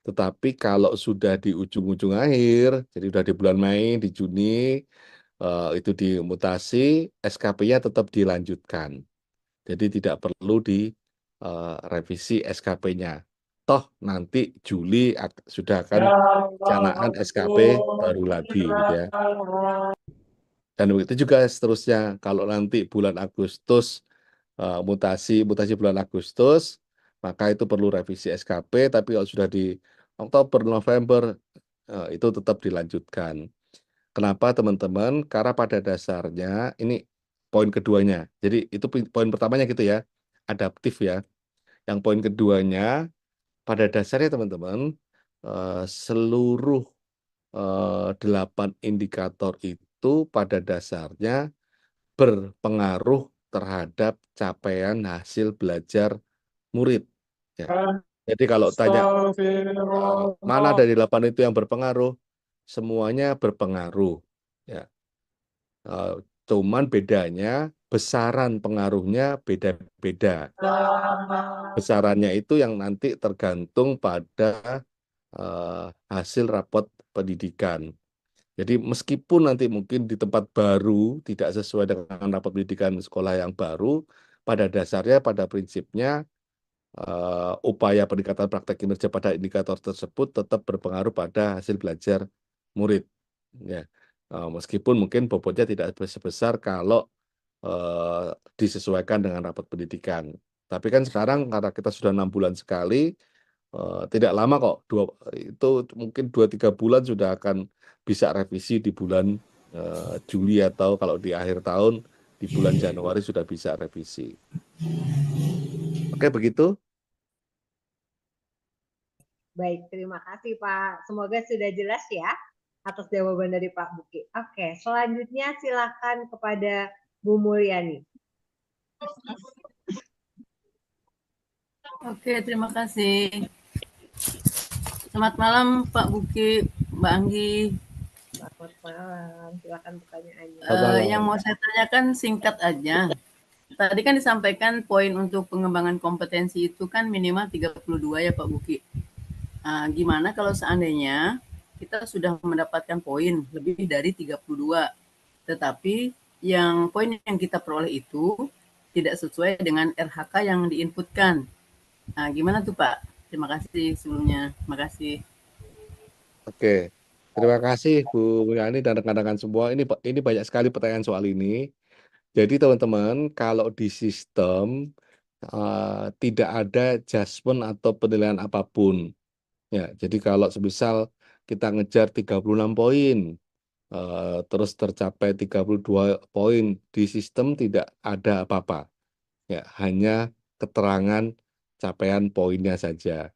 Tetapi kalau sudah di ujung-ujung akhir, jadi sudah di bulan Mei, di Juni, itu dimutasi, SKP-nya tetap dilanjutkan. Jadi tidak perlu direvisi SKP-nya. Toh nanti Juli sudah akan canaan SKP baru lagi, gitu ya. Dan begitu juga seterusnya. Kalau nanti bulan Agustus mutasi bulan Agustus, maka itu perlu revisi SKP. Tapi kalau sudah di Oktober, November, itu tetap dilanjutkan. Kenapa teman-teman? Karena pada dasarnya ini poin keduanya. Jadi itu poin pertamanya gitu ya, adaptif ya. Yang poin keduanya, pada dasarnya teman-teman, seluruh 8 indikator itu pada dasarnya berpengaruh terhadap capaian hasil belajar murid. Ya. Jadi kalau tanya mana dari 8 itu yang berpengaruh, semuanya berpengaruh. Ya. Cuman bedanya besaran pengaruhnya beda-beda. Besarannya itu yang nanti tergantung pada hasil rapot pendidikan. Jadi meskipun nanti mungkin di tempat baru tidak sesuai dengan rapot pendidikan sekolah yang baru, pada dasarnya, pada prinsipnya upaya peningkatan praktek kinerja pada indikator tersebut tetap berpengaruh pada hasil belajar murid. Ya, meskipun mungkin bobotnya tidak sebesar kalau disesuaikan dengan rapat pendidikan. Tapi kan sekarang karena kita sudah 6 bulan sekali, tidak lama kok. Itu mungkin 2-3 bulan sudah akan bisa revisi di bulan Juli atau kalau di akhir tahun di bulan Januari sudah bisa revisi. Oke, begitu. Baik, terima kasih Pak. Semoga sudah jelas ya atas jawaban dari Pak Buki. Oke, selanjutnya silakan kepada Bu Mulyani. Oke, terima kasih. Selamat malam Pak Buki, Mbak Anggi. Selamat malam, silakan pertanyaannya. Yang mau saya tanyakan singkat aja. Tadi kan disampaikan poin untuk pengembangan kompetensi itu kan minimal 32 ya Pak Buki. Gimana kalau seandainya kita sudah mendapatkan poin lebih dari 32, tetapi yang poin yang kita peroleh itu tidak sesuai dengan RHK yang diinputkan. Gimana tuh Pak? Terima kasih sebelumnya. Terima kasih. Oke, terima kasih Bu Yani dan rekan-rekan semua. Ini banyak sekali pertanyaan soal ini. Jadi teman-teman, kalau di sistem tidak ada adjustment atau penilaian apapun. Ya, jadi kalau semisal kita ngejar 36 poin, terus tercapai 32 poin, di sistem tidak ada apa-apa. Ya, hanya keterangan capaian poinnya saja.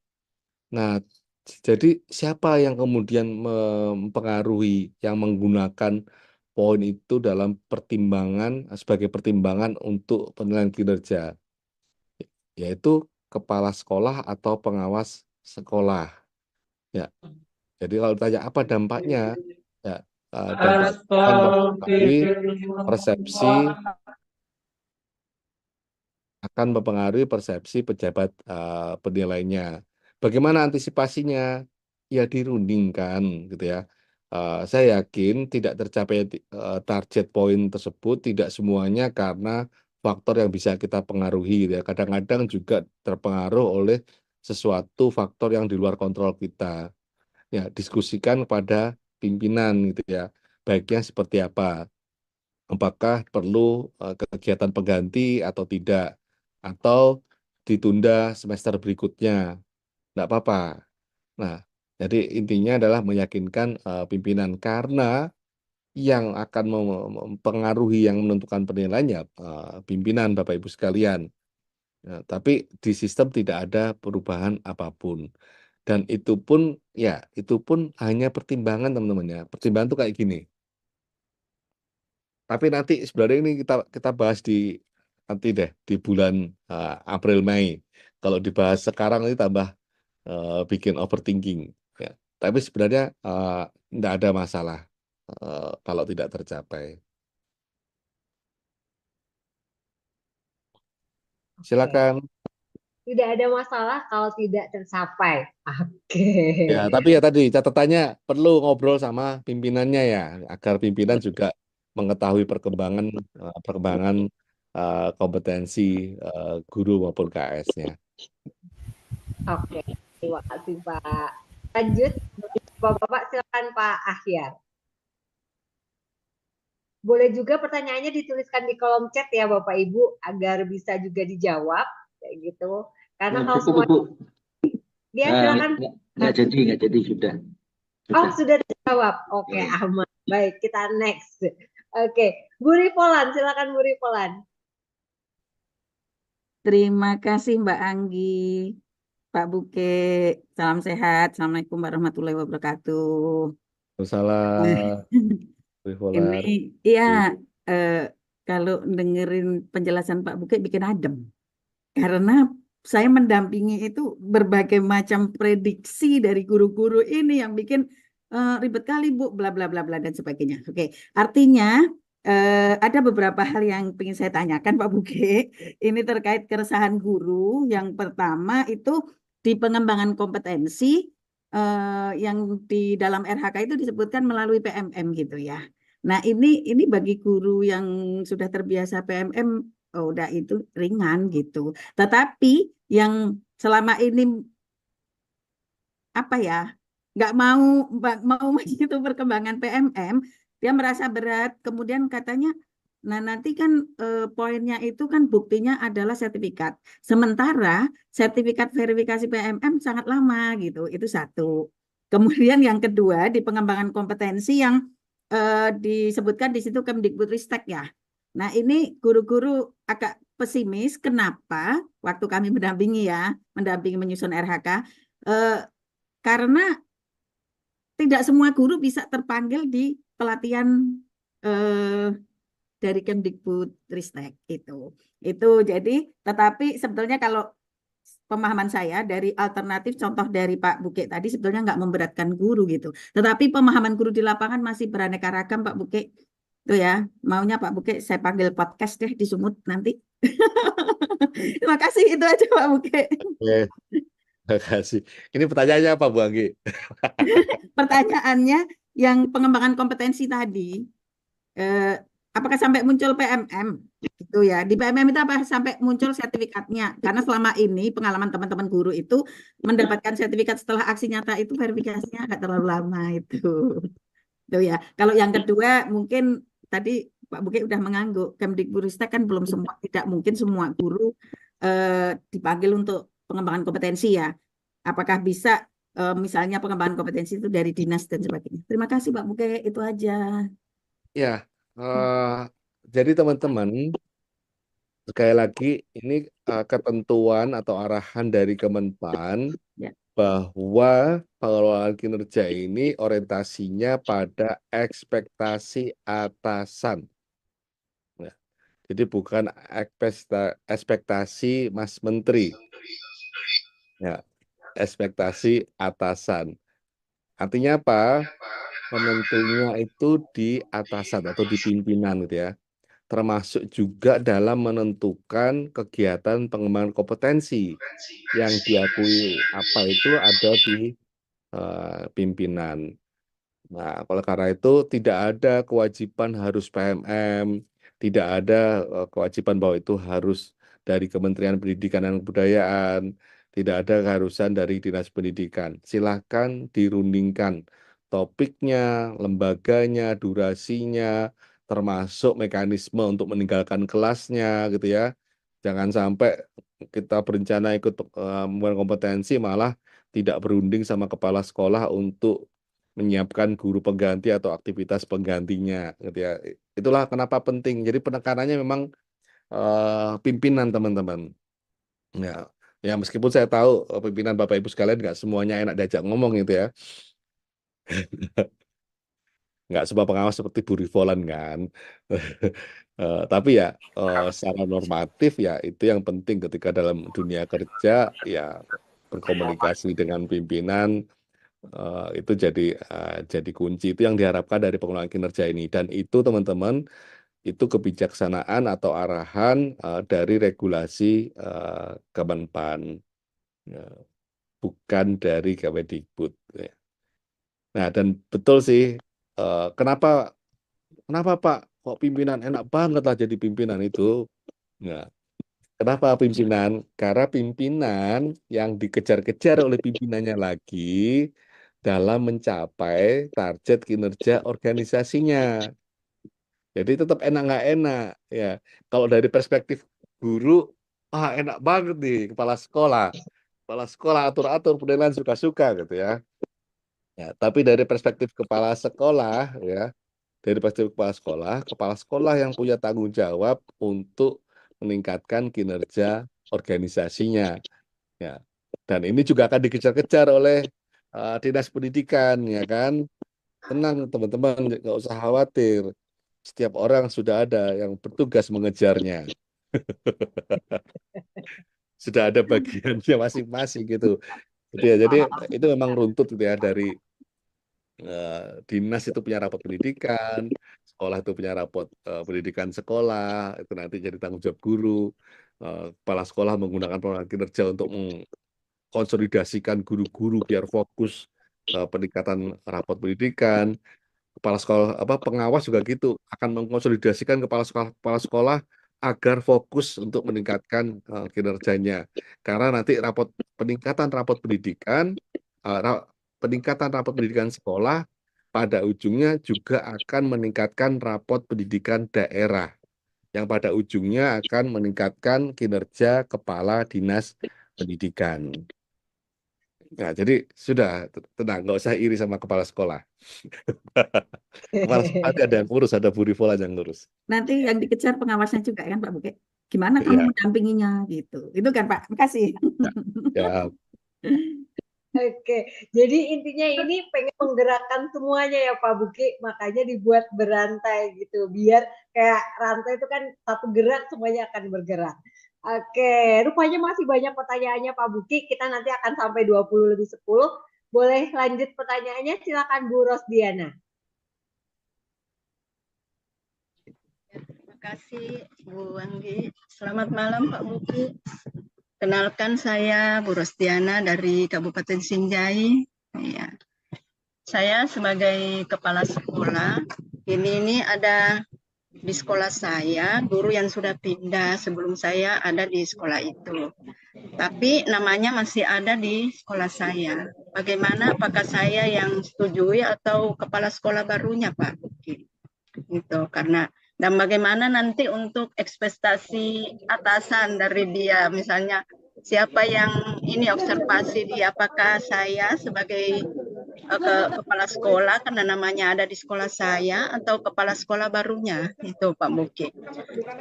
Nah, jadi siapa yang kemudian mempengaruhi, yang menggunakan poin itu dalam pertimbangan sebagai pertimbangan untuk penilaian kinerja, yaitu kepala sekolah atau pengawas sekolah. Ya, jadi kalau ditanya apa dampaknya, ya dampaknya akan mempengaruhi persepsi pejabat penilainya. Bagaimana antisipasinya? Ya dirundingkan, gitu ya. Saya yakin tidak tercapai target poin tersebut tidak semuanya karena faktor yang bisa kita pengaruhi, gitu ya. Kadang-kadang juga terpengaruh oleh sesuatu faktor yang di luar kontrol kita. Ya, diskusikan kepada pimpinan, gitu ya. Baiknya seperti apa? Apakah perlu kegiatan pengganti atau tidak? Atau ditunda semester berikutnya? Tidak apa-apa. Nah, jadi intinya adalah meyakinkan pimpinan karena yang akan mempengaruhi, yang menentukan penilaiannya pimpinan Bapak Ibu sekalian. Nah, tapi di sistem tidak ada perubahan apapun. Dan itu pun hanya pertimbangan teman-teman ya. Pertimbangan itu kayak gini. Tapi nanti sebenarnya ini kita bahas nanti deh di bulan April Mei. Kalau dibahas sekarang ini tambah bikin overthinking. Ya. Tapi sebenarnya tidak ada masalah kalau tidak tercapai. Silakan. Tidak ada masalah kalau tidak tercapai. Oke. Ya, tapi ya tadi catatannya perlu ngobrol sama pimpinannya ya, agar pimpinan juga mengetahui perkembangan kompetensi guru maupun KS-nya. Oke, terima kasih Pak. Lanjut, Bapak-Bapak silakan Pak Ahyar. Boleh juga pertanyaannya dituliskan di kolom chat ya Bapak Ibu agar bisa juga dijawab kayak gitu. Karena kalau semua dia silakan. Nggak jadi sudah. Oh, sudah dijawab. Oke, aman. Baik, kita next. Oke, Bu Ripolan, silakan Bu Ripolan. Terima kasih Mbak Anggi, Pak Buke, salam sehat. Assalamualaikum warahmatullahi wabarakatuh. Salam. Ini ya kalau dengerin penjelasan Pak Buke bikin adem. Karena saya mendampingi itu berbagai macam prediksi dari guru-guru ini yang bikin ribet kali Bu, bla bla bla bla dan sebagainya. Oke, artinya ada beberapa hal yang ingin saya tanyakan Pak Buke. Ini terkait keresahan guru. Yang pertama itu di pengembangan kompetensi yang di dalam RHK itu disebutkan melalui PMM gitu ya. Nah ini bagi guru yang sudah terbiasa PMM, udah itu ringan gitu. Tetapi yang selama ini apa ya, nggak mau mau begitu perkembangan PMM, dia merasa berat. Kemudian katanya, nah nanti kan poinnya itu kan buktinya adalah sertifikat. Sementara sertifikat verifikasi PMM sangat lama gitu. Itu satu. Kemudian yang kedua di pengembangan kompetensi yang disebutkan di situ Kemdikbudristek ya. Nah ini guru-guru agak pesimis. Kenapa? Waktu kami mendampingi menyusun RHK. eh, karena tidak semua guru bisa terpanggil di pelatihan eh, dari Kemdikbudristek itu. Itu jadi, tetapi sebetulnya kalau pemahaman saya dari alternatif contoh dari Pak Buke tadi sebetulnya nggak memberatkan guru gitu. Tetapi pemahaman guru di lapangan masih beraneka ragam Pak Buke. Itu ya, maunya Pak Buke saya panggil podcast deh di Sumut nanti. Terima kasih itu aja Pak Buke. Oke, terima kasih. Ini pertanyaannya apa, Bu Anggi? Pertanyaannya yang pengembangan kompetensi tadi, eh, apakah sampai muncul PMM? Gitu ya. Di PMM itu apa sampai muncul sertifikatnya? Karena selama ini pengalaman teman-teman guru itu mendapatkan sertifikat setelah aksi nyata itu verifikasinya agak terlalu lama itu. Itu ya. Kalau yang kedua mungkin tadi Pak Buki udah mengangguk Kemdikbudristek kan belum semua, tidak mungkin semua guru dipanggil untuk pengembangan kompetensi ya. Apakah bisa misalnya pengembangan kompetensi itu dari dinas dan sebagainya. Terima kasih Pak Buke, itu aja. Ya, jadi teman-teman, sekali lagi ini ketentuan atau arahan dari Kemenpan Ya. bahwa pengelolaan kinerja ini orientasinya pada ekspektasi atasan. Nah, jadi bukan ekspektasi Mas Menteri, ya, ekspektasi atasan. Artinya apa? Penentunya itu di atasan atau di pimpinan gitu ya. Termasuk juga dalam menentukan kegiatan pengembangan kompetensi yang diakui apa itu ada di pimpinan. Nah, oleh karena itu tidak ada kewajiban harus PMM, tidak ada kewajiban bahwa itu harus dari Kementerian Pendidikan dan Kebudayaan, tidak ada keharusan dari Dinas Pendidikan. Silakan dirundingkan topiknya, lembaganya, durasinya, termasuk mekanisme untuk meninggalkan kelasnya, gitu ya. Jangan sampai kita berencana ikut membangun kompetensi malah tidak berunding sama kepala sekolah untuk menyiapkan guru pengganti atau aktivitas penggantinya gitu ya. Itulah kenapa penting. Jadi penekanannya memang pimpinan teman-teman. Ya, ya meskipun saya tahu pimpinan Bapak Ibu sekalian nggak semuanya enak diajak ngomong gitu ya. Nggak semua pengawas seperti Bu Rivolan kan. Tapi ya secara normatif ya itu yang penting ketika dalam dunia kerja ya berkomunikasi dengan pimpinan itu jadi kunci itu yang diharapkan dari pengelolaan kinerja ini dan itu teman-teman itu kebijaksanaan atau arahan dari regulasi Kemenpan bukan dari Kemendikbud ya. Nah dan betul sih kenapa Pak kok pimpinan enak banget lah jadi pimpinan itu. Nah, kenapa pimpinan? Karena pimpinan yang dikejar-kejar oleh pimpinannya lagi dalam mencapai target kinerja organisasinya. Jadi tetap enak nggak enak ya. Kalau dari perspektif guru, enak banget nih kepala sekolah. Kepala sekolah atur-atur, penilaian suka-suka gitu ya. Ya, tapi dari perspektif kepala sekolah ya, dari perspektif kepala sekolah yang punya tanggung jawab untuk meningkatkan kinerja organisasinya. Ya. Dan ini juga akan dikejar-kejar oleh dinas pendidikan, ya kan? Tenang teman-teman, nggak usah khawatir. Setiap orang sudah ada yang bertugas mengejarnya. Sudah ada bagiannya masing-masing gitu. Jadi itu memang runtut gitu ya dari dinas itu punya rapot pendidikan, sekolah itu punya rapot pendidikan sekolah, itu nanti jadi tanggung jawab guru. Kepala sekolah menggunakan pengelolaan kinerja untuk mengkonsolidasikan guru-guru biar fokus peningkatan rapot pendidikan. Kepala sekolah pengawas juga gitu akan mengkonsolidasikan kepala sekolah agar fokus untuk meningkatkan kinerjanya. Karena nanti rapot peningkatan rapot pendidikan, peningkatan rapot pendidikan sekolah pada ujungnya juga akan meningkatkan rapot pendidikan daerah, yang pada ujungnya akan meningkatkan kinerja kepala dinas pendidikan. Nah, jadi sudah tenang, nggak usah iri sama kepala sekolah. Kepala sekolah ada yang ngurus, ada Bu Rivo aja yang ngurus. Nanti yang dikejar pengawasnya juga kan Pak Buke. Gimana kamu Iya, mendampinginya gitu. Itu kan Pak. Makasih. ya. Oke, jadi intinya ini pengen menggerakkan semuanya ya Pak Buki, makanya dibuat berantai gitu, biar kayak rantai itu kan satu gerak semuanya akan bergerak. Oke, rupanya masih banyak pertanyaannya Pak Buki, kita nanti akan sampai 20 lebih 10. Boleh lanjut pertanyaannya, silakan Bu Rosdiana. Terima kasih Bu Anggi. Selamat malam Pak Buki. Kenalkan saya Bu Rosdiana dari Kabupaten Sinjai. Ya. Saya sebagai kepala sekolah, ini ada di sekolah saya, guru yang sudah pindah sebelum saya ada di sekolah itu. Tapi namanya masih ada di sekolah saya. Bagaimana, apakah saya yang setujui atau kepala sekolah barunya Pak Buki? Gitu, karena dan bagaimana nanti untuk ekspektasi atasan dari dia, misalnya siapa yang ini observasi dia, apakah saya sebagai kepala sekolah karena namanya ada di sekolah saya atau kepala sekolah barunya, itu Pak Muki.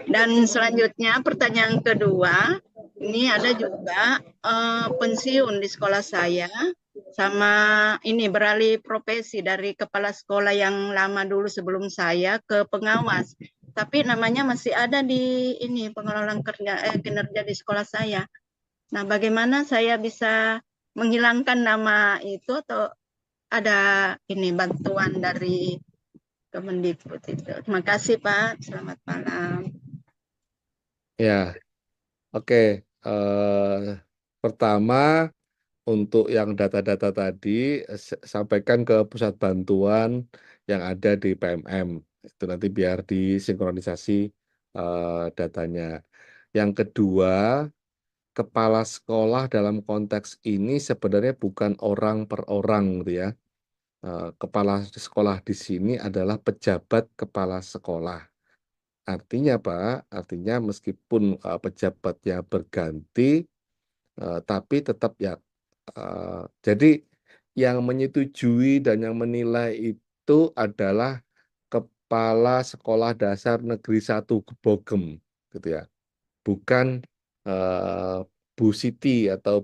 Dan selanjutnya pertanyaan kedua, ini ada juga pensiun di sekolah saya, sama ini beralih profesi dari kepala sekolah yang lama dulu sebelum saya ke pengawas. Tapi namanya masih ada di ini pengelolaan kinerja di sekolah saya. Nah, bagaimana saya bisa menghilangkan nama itu atau ada ini bantuan dari Kemendikbud itu. Terima kasih Pak. Selamat malam. Ya, oke. Pertama, untuk yang data-data tadi, sampaikan ke pusat bantuan yang ada di PMM. Itu nanti biar disinkronisasi datanya. Yang kedua, kepala sekolah dalam konteks ini sebenarnya bukan orang per orang, gitu ya. Kepala sekolah di sini adalah pejabat kepala sekolah. Artinya Pak, artinya meskipun pejabatnya berganti, tapi tetap ya. Jadi yang menyetujui dan yang menilai itu adalah Kepala Sekolah Dasar Negeri 1 Bogem, gitu ya. Bukan Bu Siti atau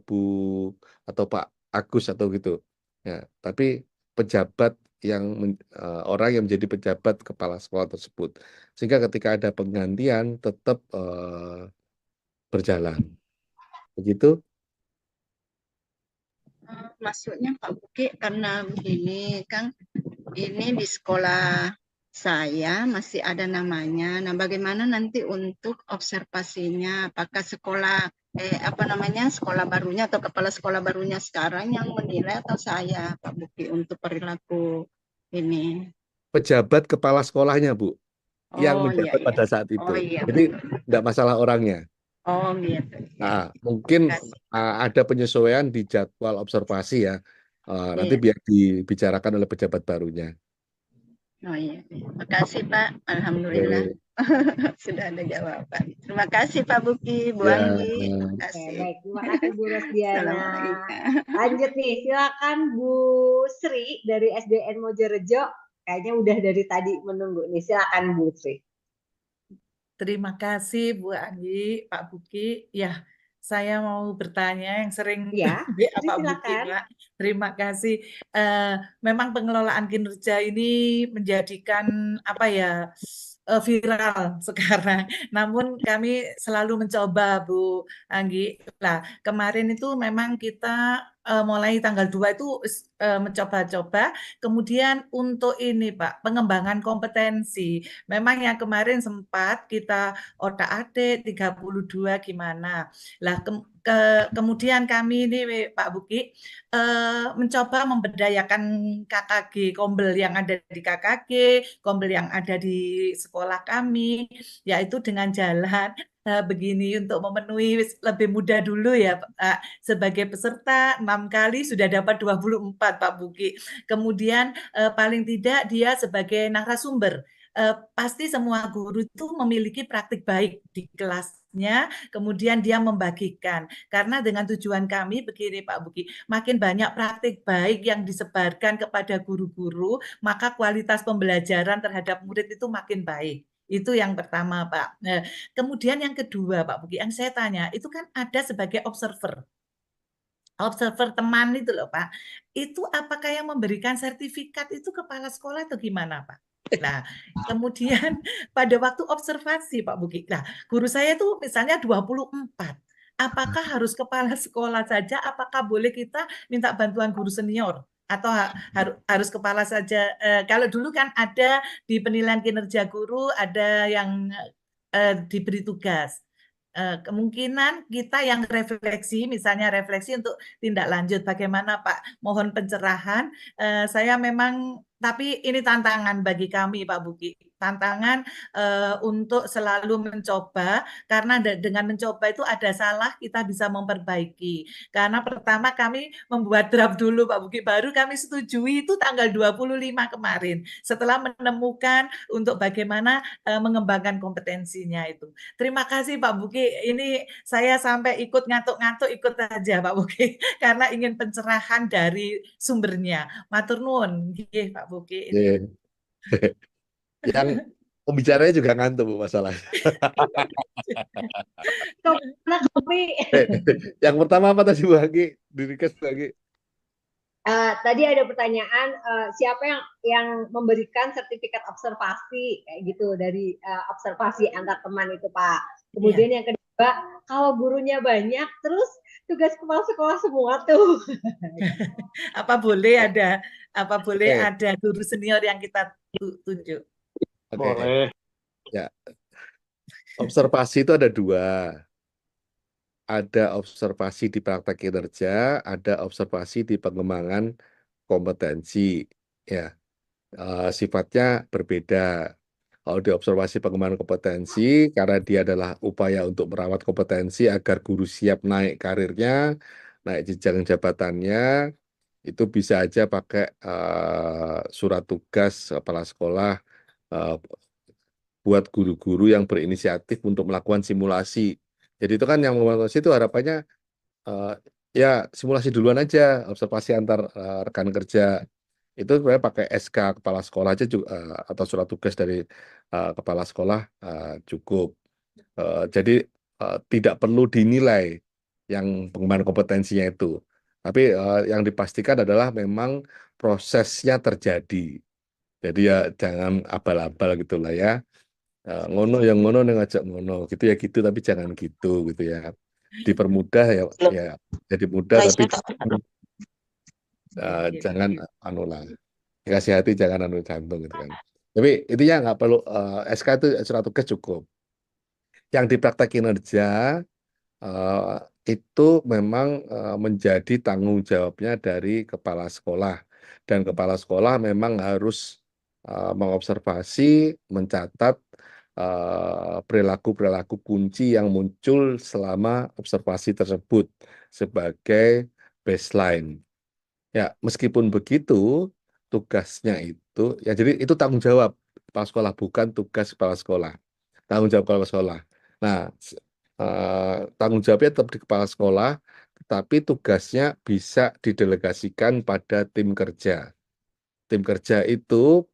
atau Pak Agus atau gitu. Ya, tapi pejabat yang orang yang menjadi pejabat kepala sekolah tersebut. Sehingga ketika ada penggantian tetap berjalan. Begitu? Maksudnya Pak Buki karena begini Kang, ini di sekolah saya masih ada namanya. Nah, bagaimana nanti untuk observasinya? Apakah sekolah sekolah barunya atau kepala sekolah barunya sekarang yang menilai atau saya Pak Buki untuk perilaku ini? Pejabat kepala sekolahnya, Bu, yang Oh iya menjabat iya. pada saat itu. Oh iya. Jadi nggak masalah orangnya. Oh gitu. Nah, mungkin ada penyesuaian di jadwal observasi ya. Nanti Iya. biar dibicarakan oleh pejabat barunya. Oh iya. Makasih Pak. Alhamdulillah. Sudah ada jawaban. Terima kasih Pak Buki, Bu Ya, Anggi. Terima kasih. Baik, terima kasih Bu Rosdiana. Assalamualaikum. Lanjut nih, silakan Bu Sri dari SDN Mojorejo. Kayaknya udah dari tadi menunggu nih. Silakan Bu Sri. Terima kasih Bu Anggi, Pak Buki. Ya, saya mau bertanya yang sering Ya, Pak Buki, silakan. Pak. Terima kasih. Memang pengelolaan kinerja ini menjadikan viral sekarang. Namun kami selalu mencoba Bu Anggi. Nah, kemarin itu memang kita mulai tanggal 2 itu mencoba-coba. Kemudian untuk ini Pak, pengembangan kompetensi. Memang yang kemarin sempat kita otak-atik 32 gimana. Lah kemudian kami ini Pak Buki mencoba memberdayakan KKG, Kombel yang ada di KKG, Kombel yang ada di sekolah kami, yaitu dengan jalan begini untuk memenuhi lebih mudah dulu ya Pak. Sebagai peserta 6 kali sudah dapat 24 Pak Buki. Kemudian paling tidak dia sebagai narasumber. Pasti semua guru itu memiliki praktik baik di kelasnya, kemudian dia membagikan. Karena dengan tujuan kami begini Pak Buki, makin banyak praktik baik yang disebarkan kepada guru-guru, maka kualitas pembelajaran terhadap murid itu makin baik. Itu yang pertama, Pak. Kemudian yang kedua, Pak Buki, yang saya tanya, itu kan ada sebagai observer. Observer teman itu loh, Pak. Itu apakah yang memberikan sertifikat itu kepala sekolah atau gimana, Pak? Nah, kemudian pada waktu observasi, Pak Buki. Nah, guru saya itu misalnya 24. Apakah harus kepala sekolah saja? Apakah boleh kita minta bantuan guru senior? Atau harus kepala saja? Kalau dulu kan ada di penilaian kinerja guru, ada yang diberi tugas. Kemungkinan kita yang refleksi, misalnya refleksi untuk tindak lanjut bagaimana Pak, mohon pencerahan. Saya memang, tapi ini tantangan bagi kami Pak Buki, tantangan untuk selalu mencoba, karena dengan mencoba itu ada salah, kita bisa memperbaiki. Karena pertama kami membuat draft dulu Pak Buki, baru kami setujui itu tanggal 25 kemarin, setelah menemukan untuk bagaimana mengembangkan kompetensinya itu. Terima kasih Pak Buki, ini saya sampai ikut ngantuk-ngantuk ikut aja Pak Buki, karena ingin pencerahan dari sumbernya. Matur nuwun, nggih Pak Buki. Iya. Yang pembicaranya juga ngantuk Bu masalahnya. Kemana kopi? Yang pertama apa tadi Bu Anggi? Di-request Bu Anggi. Tadi ada pertanyaan siapa yang memberikan sertifikat observasi kayak gitu dari observasi antar teman itu Pak. Kemudian yang kedua, kalau gurunya banyak terus tugas kepala sekolah semua tuh. Apa boleh ada guru senior yang kita tunjuk? Oke. Boleh. Ya. Observasi itu ada dua. Ada observasi di praktek kinerja, ada observasi di pengembangan kompetensi. Ya, sifatnya berbeda. Kalau di observasi pengembangan kompetensi, karena dia adalah upaya untuk merawat kompetensi agar guru siap naik karirnya, naik jenjang jabatannya, itu bisa aja pakai surat tugas kepala sekolah buat guru-guru yang berinisiatif untuk melakukan simulasi. Jadi itu kan yang melakukan simulasi itu harapannya ya simulasi duluan aja, observasi antar rekan kerja. Itu sebenarnya pakai SK kepala sekolah aja juga, atau surat tugas dari kepala sekolah cukup. Jadi tidak perlu dinilai yang pengembangan kompetensinya itu. Tapi yang dipastikan adalah memang prosesnya terjadi. Jadi ya jangan abal-abal gitulah ya. Ngono yang ngono ngajak ngono gitu ya gitu tapi jangan gitu ya. Dipermudah ya jadi mudah tapi jangan anu lah. Kasih hati jangan anu jantung gitu kan. Tapi intinya nggak perlu SK itu surat tugas cukup. Yang di praktek kinerja itu memang menjadi tanggung jawabnya dari kepala sekolah, dan kepala sekolah memang harus mengobservasi, mencatat perilaku-perilaku kunci yang muncul selama observasi tersebut sebagai baseline. Ya, meskipun begitu, tugasnya itu, ya jadi itu tanggung jawab kepala sekolah, bukan tugas kepala sekolah. Tanggung jawab kepala sekolah. Nah, tanggung jawabnya tetap di kepala sekolah, tetapi tugasnya bisa didelegasikan pada tim kerja. Tim kerja itu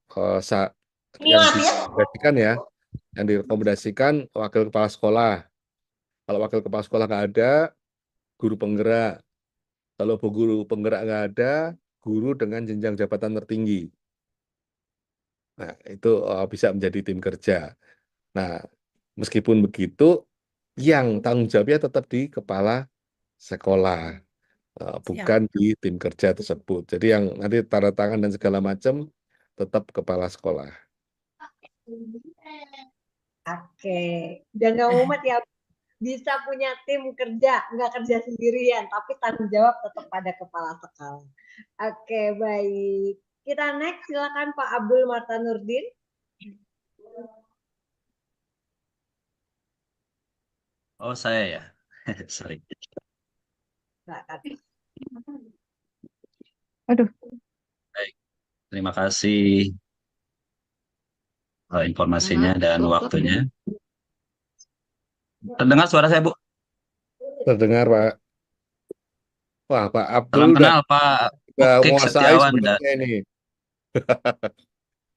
yang direkomendasikan ya, yang direkomendasikan wakil kepala sekolah. Kalau wakil kepala sekolah nggak ada, guru penggerak. Kalau guru penggerak nggak ada, guru dengan jenjang jabatan tertinggi. Nah, itu bisa menjadi tim kerja. Nah, meskipun begitu, yang tanggung jawabnya tetap di kepala sekolah, bukan di tim kerja tersebut. Jadi yang nanti tanda tangan dan segala macam tetap kepala sekolah. Oke, udah nggak mumet ya, bisa punya tim kerja, nggak kerja sendirian, tapi tanggung jawab tetap pada kepala sekolah. Oke, baik. Kita next, silakan Pak Abdul, Marta Nurdin. Oh, saya ya. Sorry. Aduh, Baik, terima kasih informasinya dan waktunya. Terdengar suara saya, Bu? Terdengar, Pak. Wah, Pak Abdul Salam udah, kenal Pak udah Bukik menguasai Setiawan. sebenarnya ini.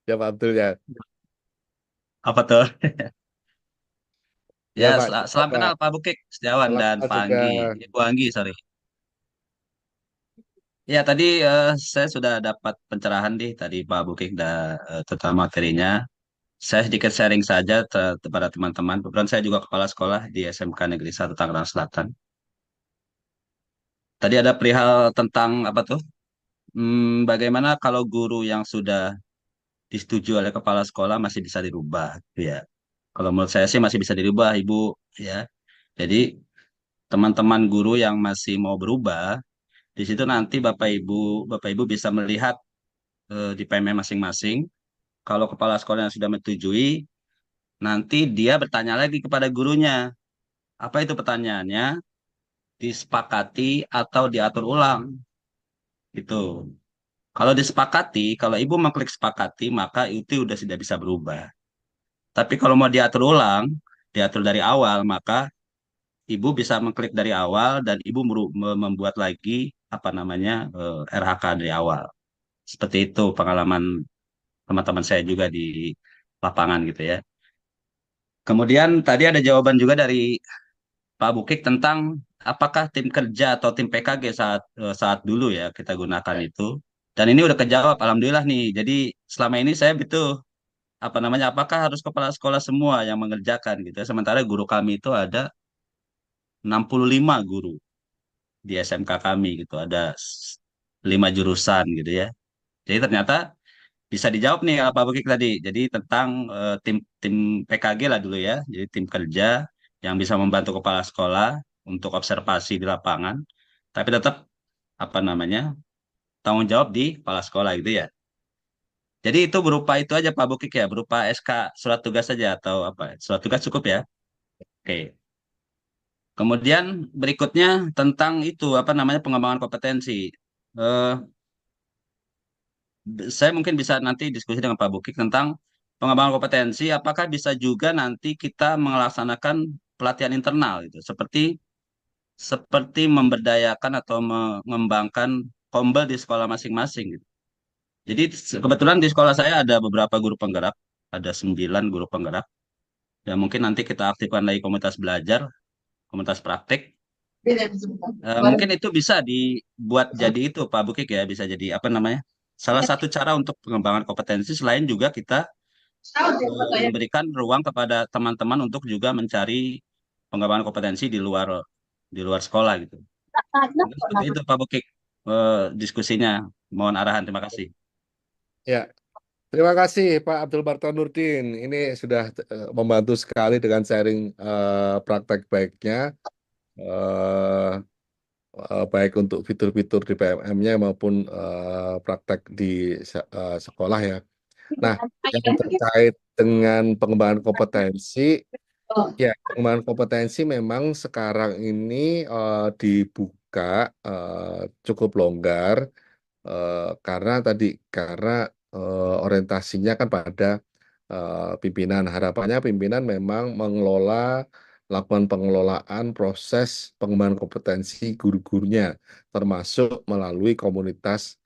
Ya, Pak Abdul ya. Apa tuh? Ya, Ya, Pak. salam Pak. kenal Pak Bukik Setiawan Salam dan kenal Pak juga. Anggi. Ibu Anggi, sorry. Ya, tadi saya sudah dapat pencerahan tadi Pak Bukik tentang materinya. Saya sedikit sharing saja kepada teman-teman. Kebetulan saya juga kepala sekolah di SMK Negeri 1 Tangerang Selatan. Tadi ada perihal tentang apa tuh? Bagaimana kalau guru yang sudah disetujui oleh kepala sekolah masih bisa dirubah, gitu ya. Kalau menurut saya sih masih bisa dirubah, Ibu, ya. Jadi teman-teman guru yang masih mau berubah, di situ nanti Bapak Ibu bisa melihat di PMM masing-masing. Kalau kepala sekolah yang sudah menyetujui, nanti dia bertanya lagi kepada gurunya. Apa itu pertanyaannya? Disepakati atau diatur ulang? Gitu. Kalau disepakati, kalau ibu mengklik sepakati, maka itu sudah tidak bisa berubah. Tapi kalau mau diatur ulang, diatur dari awal, maka ibu bisa mengklik dari awal dan ibu membuat lagi apa namanya RHK dari awal. Seperti itu pengalaman teman-teman saya juga di lapangan gitu ya. Kemudian tadi ada jawaban juga dari Pak Bukik tentang apakah tim kerja atau tim PKG saat dulu ya kita gunakan itu. Dan ini udah kejawab, alhamdulillah nih. Jadi selama ini saya apa namanya, apakah harus kepala sekolah semua yang mengerjakan gitu ya. Sementara guru kami itu ada 65 guru di SMK kami gitu. Ada 5 jurusan gitu ya. Jadi ternyata bisa dijawab nih Pak Bukik tadi. Jadi tentang tim tim PKG lah dulu ya. Jadi tim kerja yang bisa membantu kepala sekolah untuk observasi di lapangan. Tapi tetap apa namanya tanggung jawab di kepala sekolah gitu ya. Jadi itu berupa itu aja Pak Bukik ya, berupa SK surat tugas saja atau apa? Surat tugas cukup ya. Oke. Kemudian berikutnya tentang itu apa namanya pengembangan kompetensi. Eh, saya mungkin bisa nanti diskusi dengan Pak Bukik tentang pengembangan kompetensi. Apakah bisa juga nanti kita melaksanakan pelatihan internal gitu, seperti memberdayakan atau mengembangkan kombel di sekolah masing-masing gitu. Jadi kebetulan di sekolah saya ada beberapa guru penggerak, ada 9 guru penggerak. Dan mungkin nanti kita aktifkan lagi komunitas belajar, komunitas praktik. Mungkin itu bisa dibuat jadi itu Pak Bukik ya, bisa jadi apa namanya? Salah satu cara untuk pengembangan kompetensi selain juga kita memberikan ruang kepada teman-teman untuk juga mencari pengembangan kompetensi di luar sekolah gitu. Mungkin seperti itu Pak Bukik diskusinya. Mohon arahan, terima kasih. Ya, terima kasih Pak Abdul Barton Nurdin. Ini sudah membantu sekali dengan sharing praktek baiknya, eh, baik untuk fitur-fitur di PMM-nya maupun praktek di sekolah ya. Nah, yang terkait dengan pengembangan kompetensi, ya pengembangan kompetensi memang sekarang ini dibuka cukup longgar karena orientasinya kan pada pimpinan. Harapannya pimpinan memang lakukan pengelolaan proses pengembangan kompetensi guru-gurunya, termasuk melalui komunitas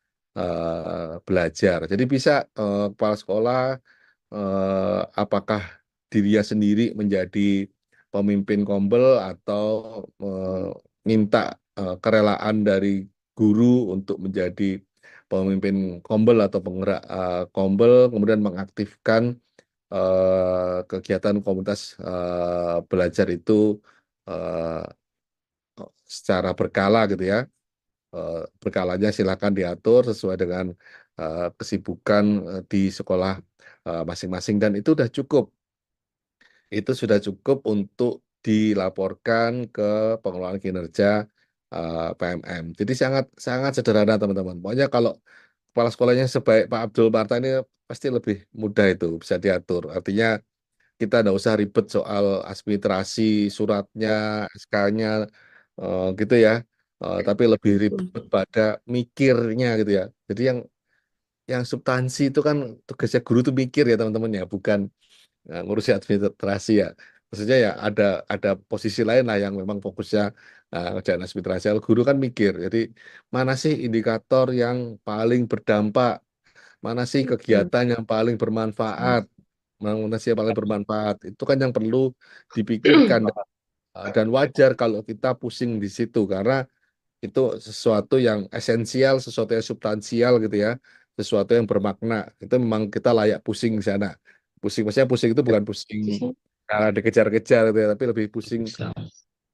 belajar. Jadi bisa kepala sekolah apakah dirinya sendiri menjadi pemimpin kombel atau minta kerelaan dari guru untuk menjadi pemimpin kombel atau penggerak kombel, kemudian mengaktifkan kegiatan komunitas belajar itu eh, secara berkala gitu ya. Berkalanya silakan diatur sesuai dengan kesibukan di sekolah masing-masing dan itu sudah cukup. Itu sudah cukup untuk dilaporkan ke pengelolaan kinerja PMM. Jadi sangat sangat sederhana teman-teman. Pokoknya kalau kepala sekolahnya sebaik Pak Abdul Marta ini pasti lebih mudah itu bisa diatur. Artinya kita nggak usah ribet soal administrasi, suratnya, SK-nya, gitu ya. Tapi lebih ribet pada mikirnya gitu ya. Jadi yang substansi itu kan tugasnya guru tuh mikir ya teman-teman ya, bukan ngurusi administrasi ya. Maksudnya ya ada posisi lain lah yang memang fokusnya ngerjain administrasi. Kalau guru kan mikir. Jadi mana sih indikator yang paling berdampak, mana sih kegiatan yang paling bermanfaat, mana sih yang paling bermanfaat. Itu kan yang perlu dipikirkan. Dan wajar kalau kita pusing di situ karena itu sesuatu yang esensial, sesuatu yang substansial gitu ya, sesuatu yang bermakna. Itu memang kita layak pusing di sana. Pusing, maksudnya pusing itu bukan pusing karena dikejar-kejar gitu ya, tapi lebih pusing.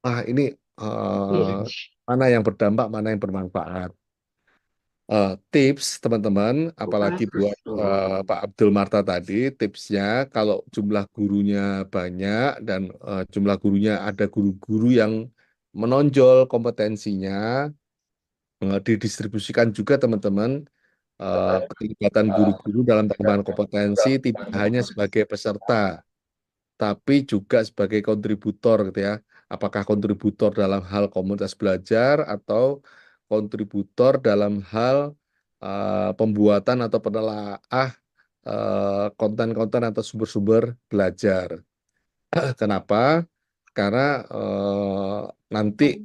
Ini mana yang berdampak, mana yang bermanfaat. Tips teman-teman, apalagi buat Pak Abdul Marta tadi, tipsnya kalau jumlah gurunya banyak dan jumlah gurunya ada guru-guru yang menonjol kompetensinya, didistribusikan juga teman-teman keterlibatan guru-guru dalam pengembangan kompetensi tidak hanya sebagai peserta, tapi juga sebagai kontributor gitu ya. Apakah kontributor dalam hal komunitas belajar atau kontributor dalam hal pembuatan atau penelaah konten-konten atau sumber-sumber belajar. Kenapa? Karena nanti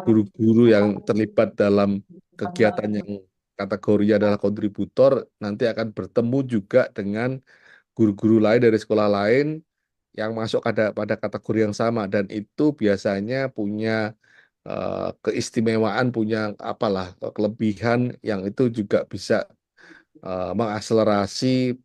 guru-guru yang terlibat dalam kegiatan yang kategori adalah kontributor nanti akan bertemu juga dengan guru-guru lain dari sekolah lain yang masuk pada kategori yang sama dan itu biasanya punya keistimewaan, punya apalah kelebihan yang itu juga bisa mengakselerasi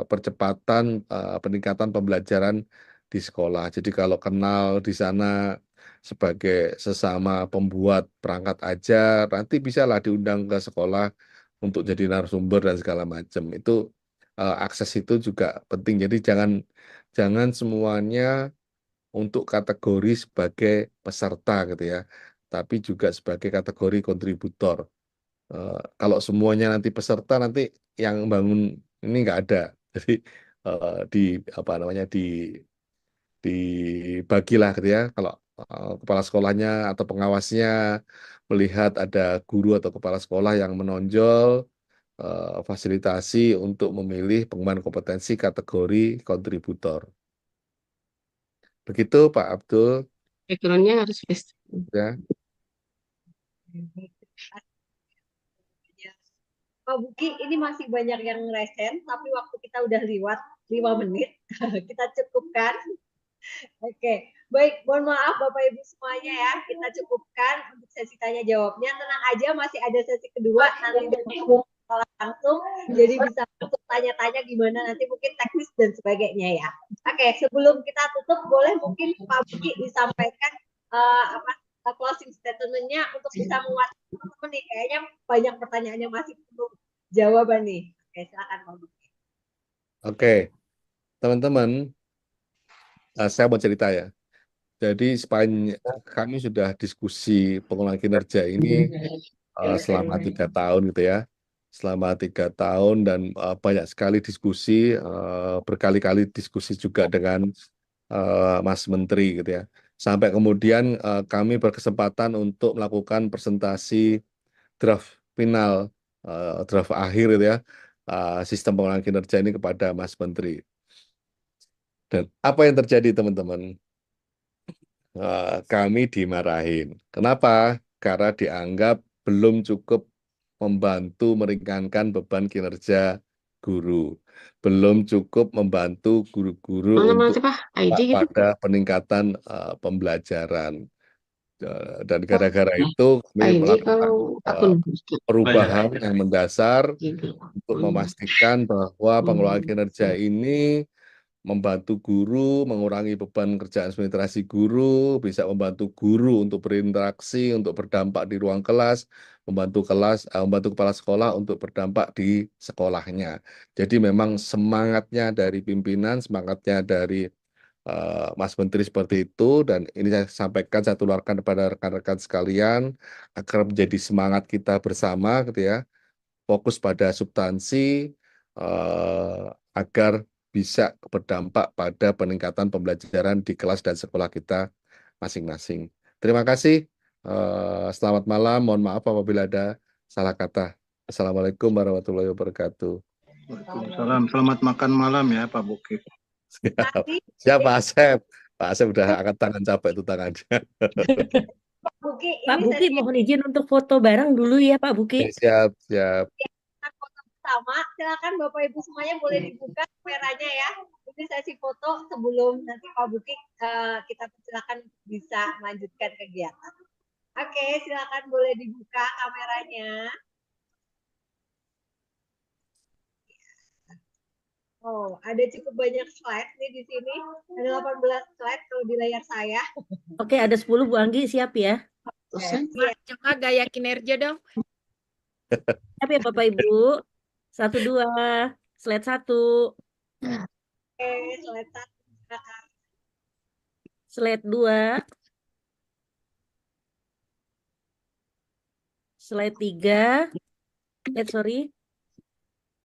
percepatan peningkatan pembelajaran di sekolah. Jadi kalau kenal di sana sebagai sesama pembuat perangkat ajar, nanti bisalah diundang ke sekolah untuk jadi narasumber dan segala macam. Itu akses itu juga penting. Jadi jangan semuanya untuk kategori sebagai peserta gitu ya, tapi juga sebagai kategori kontributor. Kalau semuanya nanti peserta nanti yang bangun ini nggak ada. Jadi di apa namanya dibagilah gitu ya. Kalau kepala sekolahnya atau pengawasnya melihat ada guru atau kepala sekolah yang menonjol, fasilitasi untuk memilih pengembangan kompetensi kategori kontributor. Begitu Pak Abdul Backgroundnya harus face. ya. Pak Buki, ini masih banyak yang resen, tapi waktu kita udah lewat 5 menit. Kita cukupkan. Oke, baik. Mohon maaf Bapak Ibu semuanya ya. Kita cukupkan untuk sesi tanya jawabnya. Tenang aja, masih ada sesi kedua nanti dari sekolah langsung. Jadi bisa untuk tanya-tanya gimana nanti mungkin teknis dan sebagainya ya. Oke, sebelum kita tutup, boleh mungkin Pak Buki disampaikan closing statement-nya untuk bisa menguatkan teman-teman nih. Kayaknya banyak pertanyaannya masih perlu jawaban nih. Oke, silakan Pak Buki. Oke, teman-teman, saya mau cerita ya. Jadi sepanjang kami sudah diskusi pengulangan kinerja ini selama 3 tahun gitu ya, selama 3 tahun dan banyak sekali diskusi, berkali-kali diskusi juga dengan Mas Menteri gitu ya. Sampai kemudian kami berkesempatan untuk melakukan presentasi draft final, draft akhir gitu ya, sistem pengulangan kinerja ini kepada Mas Menteri. Dan apa yang terjadi teman-teman? Kami dimarahin. Kenapa? Karena dianggap belum cukup membantu meringankan beban kinerja guru. Belum cukup membantu guru-guru untuk ID gitu. pada peningkatan pembelajaran. Dan gara-gara itu kami ID melakukan kalau akun perubahan yang mendasar gitu. untuk memastikan bahwa pengelolaan kinerja ini membantu guru, mengurangi beban kerjaan administrasi guru, bisa membantu guru untuk berinteraksi, untuk berdampak di ruang kelas, membantu kepala sekolah untuk berdampak di sekolahnya. Jadi memang semangatnya dari pimpinan, semangatnya dari Mas Menteri seperti itu, dan ini saya sampaikan, saya tularkan kepada rekan-rekan sekalian, agar menjadi semangat kita bersama gitu ya, fokus pada substansi, agar bisa berdampak pada peningkatan pembelajaran di kelas dan sekolah kita masing-masing. Terima kasih. Selamat malam. Mohon maaf apabila ada salah kata. Assalamualaikum warahmatullahi wabarakatuh. Waalaikumsalam. Selamat makan malam ya Pak Bukit. Siap, siap Pak Asep. Pak Asep udah angkat tangan, capek itu tangannya. Pak Buki, Pak ini Buki sesi mohon izin untuk foto bareng dulu ya Pak Buki. Siap, siap. foto bersama. Silakan Bapak Ibu semuanya boleh dibuka kameranya ya. Ini sesi foto sebelum nanti Pak Buki kita persilakan bisa melanjutkan kegiatan. Oke, silakan boleh dibuka kameranya. Oh, ada cukup banyak slide nih di sini. Ada 18 slide kalau di layar saya. Oke, ada 10 Bu Anggi, siap ya? Iya. Coba gaya kinerja dong. Siap ya Bapak Ibu? 1, 2, slide 1, Oke, slide 1. Silakan. slide 2, slide 3, sorry,